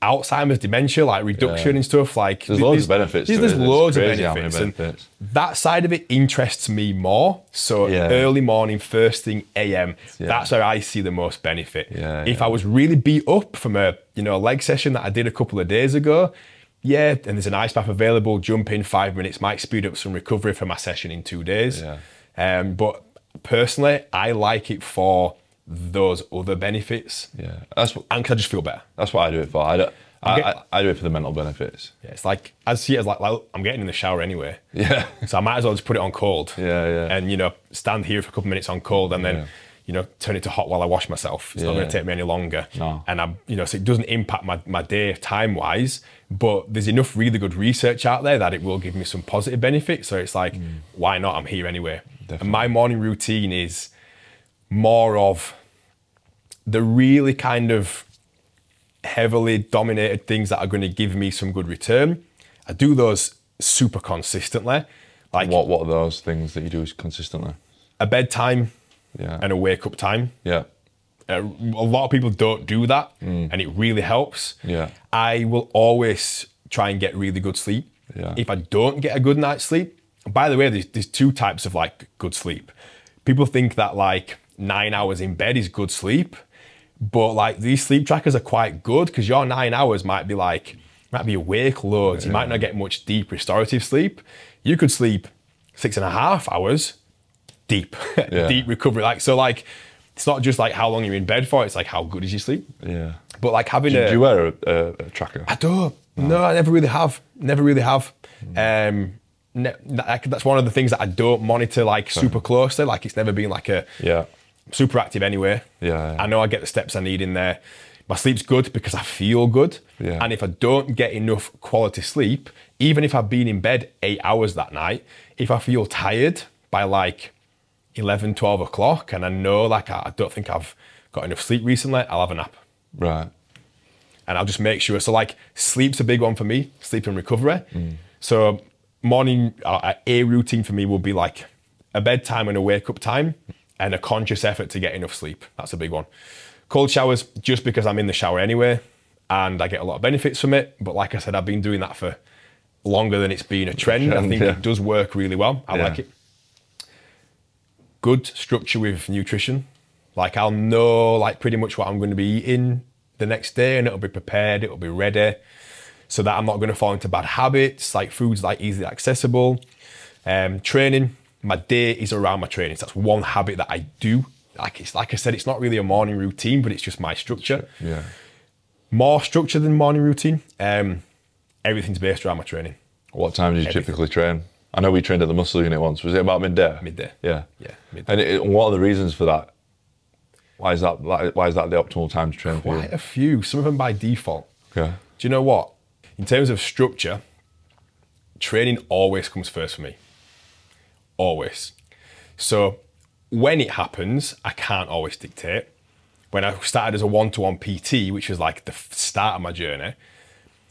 Alzheimer's, dementia, like reduction and stuff. Like there's loads of benefits. There's loads of benefits. And that side of it interests me more. So early morning, first thing AM, that's where I see the most benefit. If I was really beat up from a leg session that I did a couple of days ago, and there's an ice bath available, jump in 5 minutes, might speed up some recovery for my session in 2 days. But personally, I like it for those other benefits. And I just feel better. That's what I do it for. I do it for the mental benefits. It's like, I see it as like I'm getting in the shower anyway. So I might as well just put it on cold. And stand here for a couple of minutes on cold and then turn it to hot while I wash myself. It's not going to take me any longer. And so it doesn't impact my day time wise, but there's enough really good research out there that it will give me some positive benefits. So it's like, why not? I'm here anyway. Definitely. And my morning routine is more of the really kind of heavily dominated things that are going to give me some good return. I do those super consistently. Like what are those things that you do consistently? A bedtime and a wake up time. A lot of people don't do that and it really helps. I will always try and get really good sleep. If I don't get a good night's sleep, by the way, there's 2 types of like good sleep. People think that like 9 hours in bed is good sleep, but like these sleep trackers are quite good because your 9 hours might be awake loads. You might not get much deep restorative sleep. You could sleep 6.5 hours deep, deep recovery. Like, it's not just like how long you're in bed for, it's like how good is your sleep. But like having do you wear a tracker? I don't. No, I never really have. That's one of the things that I don't monitor like super closely. Like it's never been like a super active anyway. I know I get the steps I need in there. My sleep's good because I feel good. And if I don't get enough quality sleep, even if I've been in bed 8 hours that night, if I feel tired by like 11, 12 o'clock and I know like I don't think I've got enough sleep recently, I'll have a nap. And I'll just make sure. So like sleep's a big one for me, sleep and recovery. So morning, a routine for me will be like a bedtime and a wake up time, and a conscious effort to get enough sleep. That's a big one. Cold showers, just because I'm in the shower anyway, and I get a lot of benefits from it. But like I said, I've been doing that for longer than it's been a trend. I think it does work really well. I like it. Good structure with nutrition. Like I'll know like pretty much what I'm going to be eating the next day, and it'll be prepared, it'll be ready, so that I'm not going to fall into bad habits. Like food's like easily accessible. Training, my day is around my training. So that's one habit that I do. Like I said, it's not really a morning routine, but it's just my structure. Yeah. More structure than morning routine. Everything's based around my training. What time do you typically train? I know we trained at the muscle unit once. Was it about midday? Midday. Yeah. Yeah. Midday. And what are the reasons for that? Why is that the optimal time to train for you? Quite a few. Some of them by default. Okay. Do you know what? In terms of structure, training always comes first for me. Always. So when it happens, I can't always dictate. When I started as a one-to-one PT, which was like the start of my journey,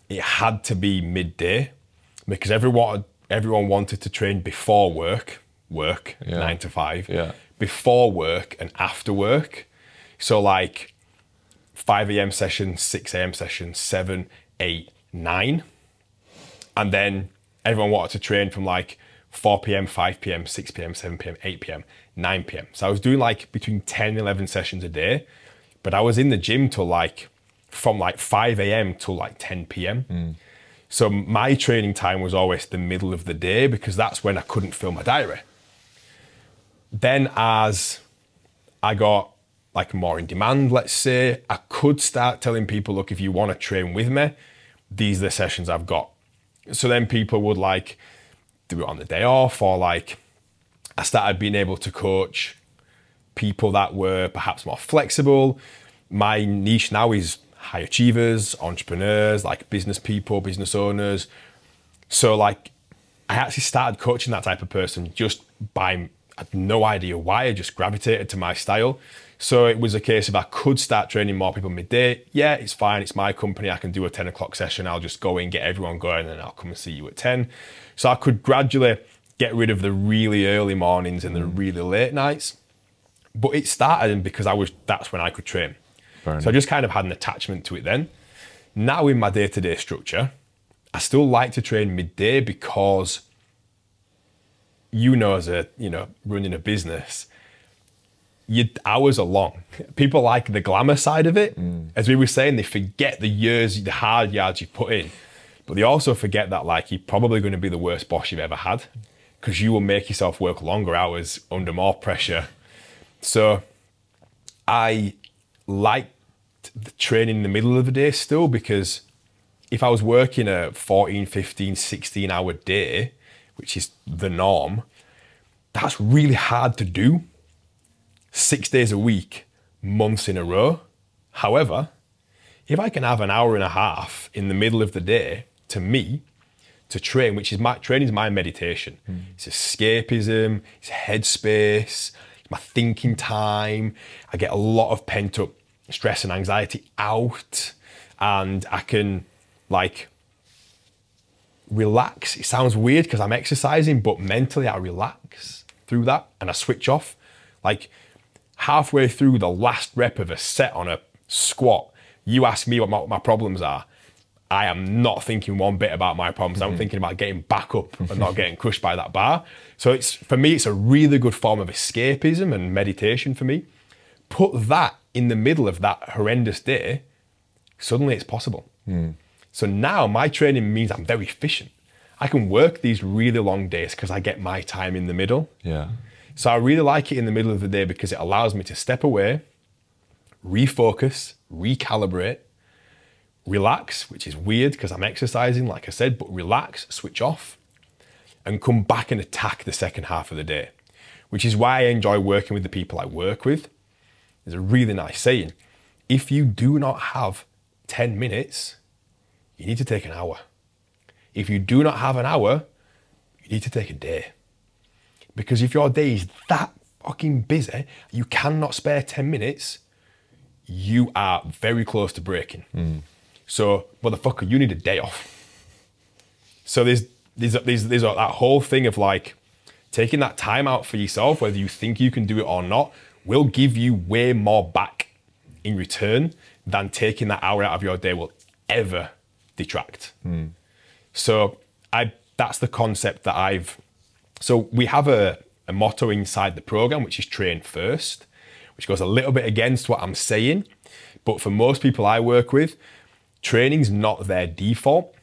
it had to be midday because everyone wanted to train before work, 9 to 5, before work and after work. So like 5 a.m. session, 6 a.m. session, 7, 8, 9. And then everyone wanted to train from like 4 p.m., 5 p.m., 6 p.m., 7 p.m., 8 p.m., 9 p.m. So I was doing like between 10 and 11 sessions a day, but I was in the gym till like, from like 5 a.m. till like 10 p.m. So my training time was always the middle of the day because that's when I couldn't fill my diary. Then as I got like more in demand, let's say, I could start telling people, look, if you want to train with me, these are the sessions I've got. So then people would like do it on the day off, or like I started being able to coach people that were perhaps more flexible. My niche now is high achievers, entrepreneurs, like business people, business owners. So like I actually started coaching that type of person just by, I had no idea why, I just gravitated to my style. So it was a case of I could start training more people midday. Yeah, it's fine, it's my company, I can do a 10 o'clock session, I'll just go in, get everyone going, and then I'll come and see you at 10. So I could gradually get rid of the really early mornings and the really late nights. But it started because that's when I could train. So I just kind of had an attachment to it then. Now in my day-to-day structure, I still like to train midday because, running a business, your hours are long. People like the glamour side of it. As we were saying, they forget the years, the hard yards you've put in, but they also forget that like you're probably going to be the worst boss you've ever had because you will make yourself work longer hours under more pressure. So I liked the training in the middle of the day still, because if I was working a 14, 15, 16 hour day, which is the norm, that's really hard to do 6 days a week, months in a row. However, if I can have an hour and a half in the middle of the day to me, to train, which is training is my meditation. It's escapism, it's headspace, it's my thinking time. I get a lot of pent up stress and anxiety out, and I can like relax. It sounds weird because I'm exercising, but mentally I relax through that and I switch off. Like halfway through the last rep of a set on a squat, you ask me what my problems are. I am not thinking one bit about my problems. I'm thinking about getting back up and not getting crushed by that bar. So for me, it's a really good form of escapism and meditation for me. Put that in the middle of that horrendous day, suddenly it's possible. So now my training means I'm very efficient. I can work these really long days because I get my time in the middle. Yeah. So I really like it in the middle of the day because it allows me to step away, refocus, recalibrate, relax, which is weird because I'm exercising, like I said, but relax, switch off, and come back and attack the second half of the day, which is why I enjoy working with the people I work with. There's a really nice saying: if you do not have 10 minutes, you need to take an hour. If you do not have an hour, you need to take a day. Because if your day is that fucking busy, you cannot spare 10 minutes, you are very close to breaking. So, motherfucker, you need a day off. So there's that whole thing of like taking that time out for yourself, whether you think you can do it or not, will give you way more back in return than taking that hour out of your day will ever detract. So that's the concept that so we have a motto inside the program, which is train first, which goes a little bit against what I'm saying. But for most people I work with, training's not their default.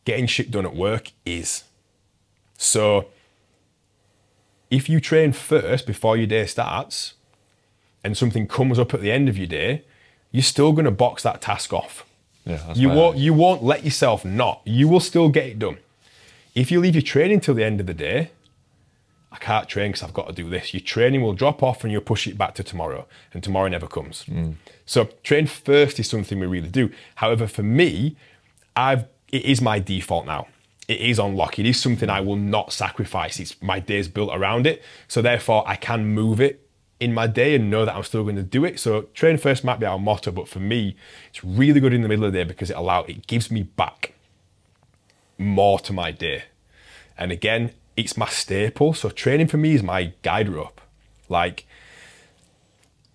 Getting shit done at work is. So if you train first before your day starts and something comes up at the end of your day, you're still going to box that task off. Yeah, you won't let yourself not. You will still get it done. If you leave your training till the end of the day, I can't train because I've got to do this. Your training will drop off and you'll push it back to tomorrow, and tomorrow never comes. So train first is something we really do. However, for me, it is my default now. It is on lock. It is something I will not sacrifice. My day's built around it. So therefore I can move it in my day and know that I'm still going to do it. So train first might be our motto, but for me, it's really good in the middle of the day because it gives me back more to my day. And again, it's my staple. So training for me is my guide rope. Like,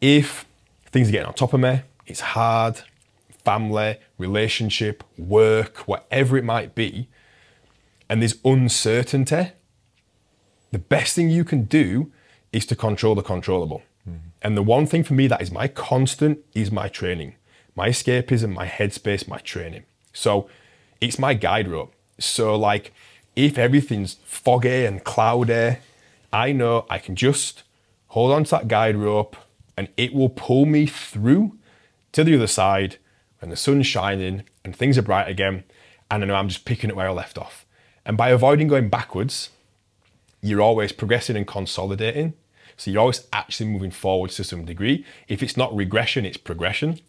if things are getting on top of me, it's hard, family, relationship, work, whatever it might be, and there's uncertainty, the best thing you can do is to control the controllable. And the one thing for me that is my constant is my training. My escapism, my headspace, my training. So it's my guide rope. So like, if everything's foggy and cloudy, I know I can just hold on to that guide rope and it will pull me through to the other side when the sun's shining and things are bright again. And I know I'm just picking up where I left off. And by avoiding going backwards, you're always progressing and consolidating. So you're always actually moving forwards to some degree. If it's not regression, it's progression.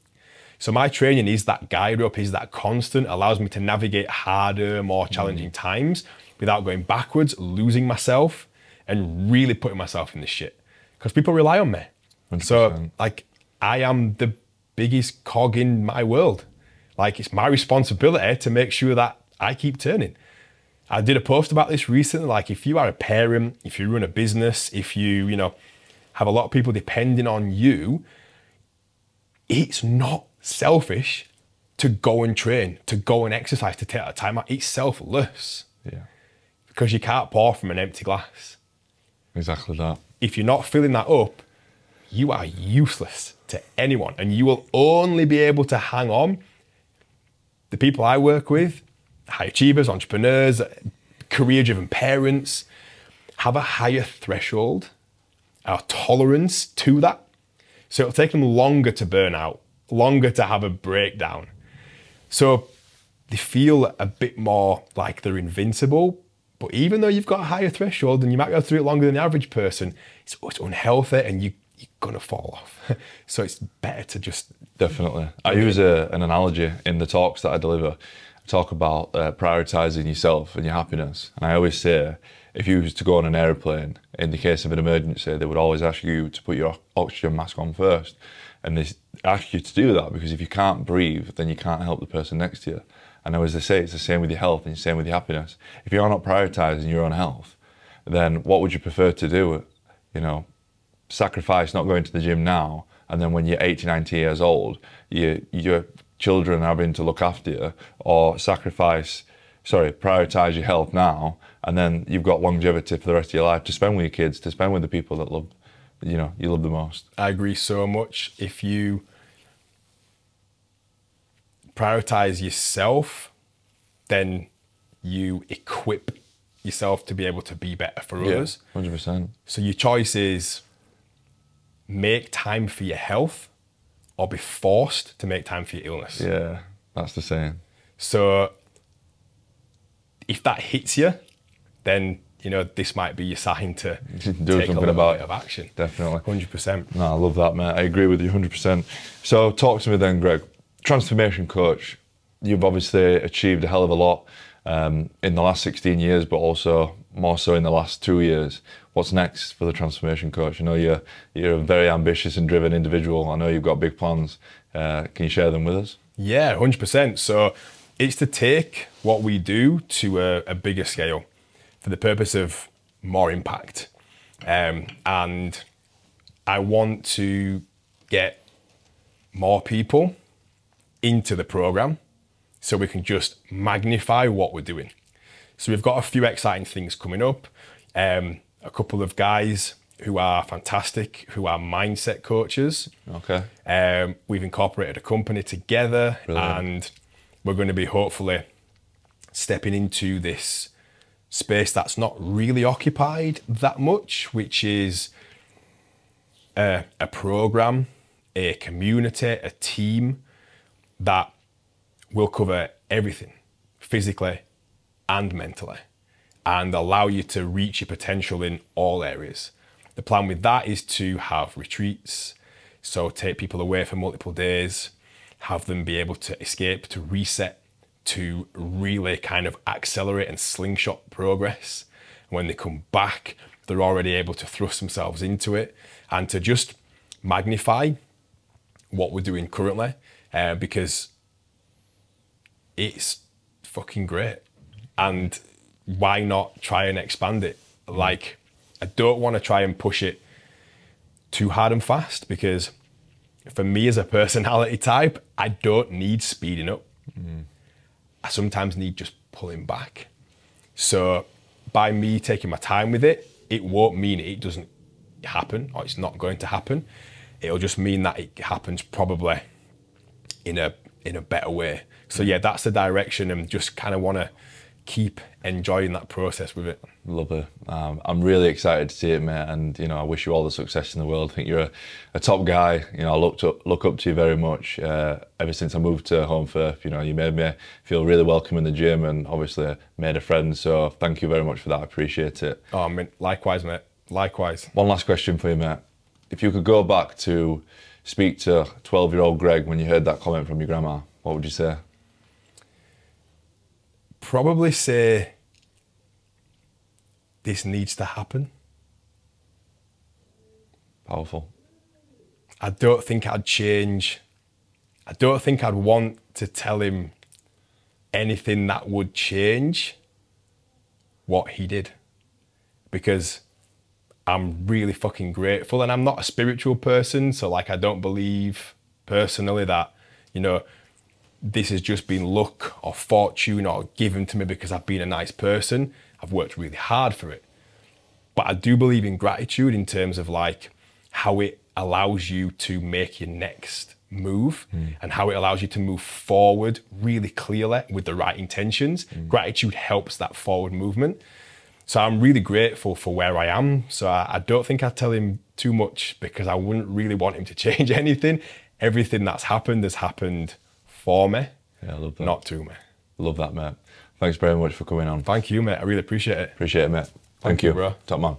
So my training is that guide rope, is that constant, allows me to navigate harder, more challenging times without going backwards, losing myself, and really putting myself in the shit. Because people rely on me. 100%. So like, I am the biggest cog in my world. Like, it's my responsibility to make sure that I keep turning. I did a post about this recently. Like, if you are a parent, if you run a business, if you have a lot of people depending on you, it's not selfish to go and train, to go and exercise, to take that time out. It's selfless. Yeah. Because you can't pour from an empty glass. Exactly that. If you're not filling that up, you are useless to anyone, and you will only be able to hang on. The people I work with, high achievers, entrepreneurs, career-driven parents, have a higher threshold, a tolerance to that. So it'll take them longer to burn out, longer to have a breakdown. So they feel a bit more like they're invincible, but even though you've got a higher threshold and you might go through it longer than the average person, it's unhealthy and you're gonna fall off. So it's better to just... Definitely. I use an analogy in the talks that I deliver. I talk about prioritizing yourself and your happiness. And I always say, if you was to go on an airplane, in the case of an emergency, they would always ask you to put your oxygen mask on first. And they ask you to do that because if you can't breathe, then you can't help the person next to you. And as they say, it's the same with your health and the same with your happiness. If you're not prioritizing your own health, then what would you prefer to do? Sacrifice not going to the gym now, and then when you're 80, 90 years old, your children are having to look after you, or prioritize your health now, and then you've got longevity for the rest of your life to spend with your kids, to spend with the people that you love the most. I agree so much. If you prioritize yourself, then you equip yourself to be able to be better for others. 100%. So your choice is make time for your health or be forced to make time for your illness. Yeah, that's the saying. So if that hits you, then this might be your sign to do take something a about bit of action. Definitely. 100%. No, I love that, mate. I agree with you 100%. So talk to me then, Greg. Transformation coach. You've obviously achieved a hell of a lot in the last 16 years, but also more so in the last 2 years. What's next for the transformation coach? I know you're a very ambitious and driven individual. I know you've got big plans. Can you share them with us? Yeah, 100%. So it's to take what we do to a bigger scale for the purpose of more impact. And I want to get more people into the program so we can just magnify what we're doing. So we've got a few exciting things coming up. A couple of guys who are fantastic, who are mindset coaches. Okay. We've incorporated a company together. Brilliant. And we're going to be hopefully stepping into this space that's not really occupied that much, which is a program, a community, a team that will cover everything, physically and mentally, and allow you to reach your potential in all areas. The plan with that is to have retreats, so take people away for multiple days, have them be able to escape, to reset, to really kind of accelerate and slingshot progress. When they come back, they're already able to thrust themselves into it and to just magnify what we're doing currently, because it's fucking great. And why not try and expand it? Like, I don't want to try and push it too hard and fast, because for me as a personality type, I don't need speeding up. I sometimes need just pulling back. So by me taking my time with it, it won't mean it doesn't happen, or it's not going to happen. It'll just mean that it happens probably in a better way. So yeah, that's the direction, and just kind of want to keep enjoying that process with it. Love it. I'm really excited to see it, mate, and I wish you all the success in the world. I think you're a top guy. I look up to you very much. Ever since I moved to Home Firth, you made me feel really welcome in the gym, and obviously made a friend. So thank you very much for that. I appreciate it. Oh, I mean, likewise, mate. Likewise. One last question for you, mate. If you could go back to speak to 12-year-old Greg when you heard that comment from your grandma, what would you say? Probably say, this needs to happen. Powerful. I don't think I'd change. I don't think I'd want to tell him anything that would change what he did, because I'm really fucking grateful, and I'm not a spiritual person. So like, I don't believe personally that, this has just been luck or fortune or given to me because I've been a nice person. I've worked really hard for it. But I do believe in gratitude in terms of like how it allows you to make your next move and how it allows you to move forward really clearly with the right intentions. Gratitude helps that forward movement. So I'm really grateful for where I am. So I don't think I'd tell him too much, because I wouldn't really want him to change anything. Everything that's happened has happened for me, Yeah, I love that. not to me. Love that, mate. Thanks very much for coming on. Thank you, mate. I really appreciate it. Appreciate it, mate. Thank you, bro. Top man.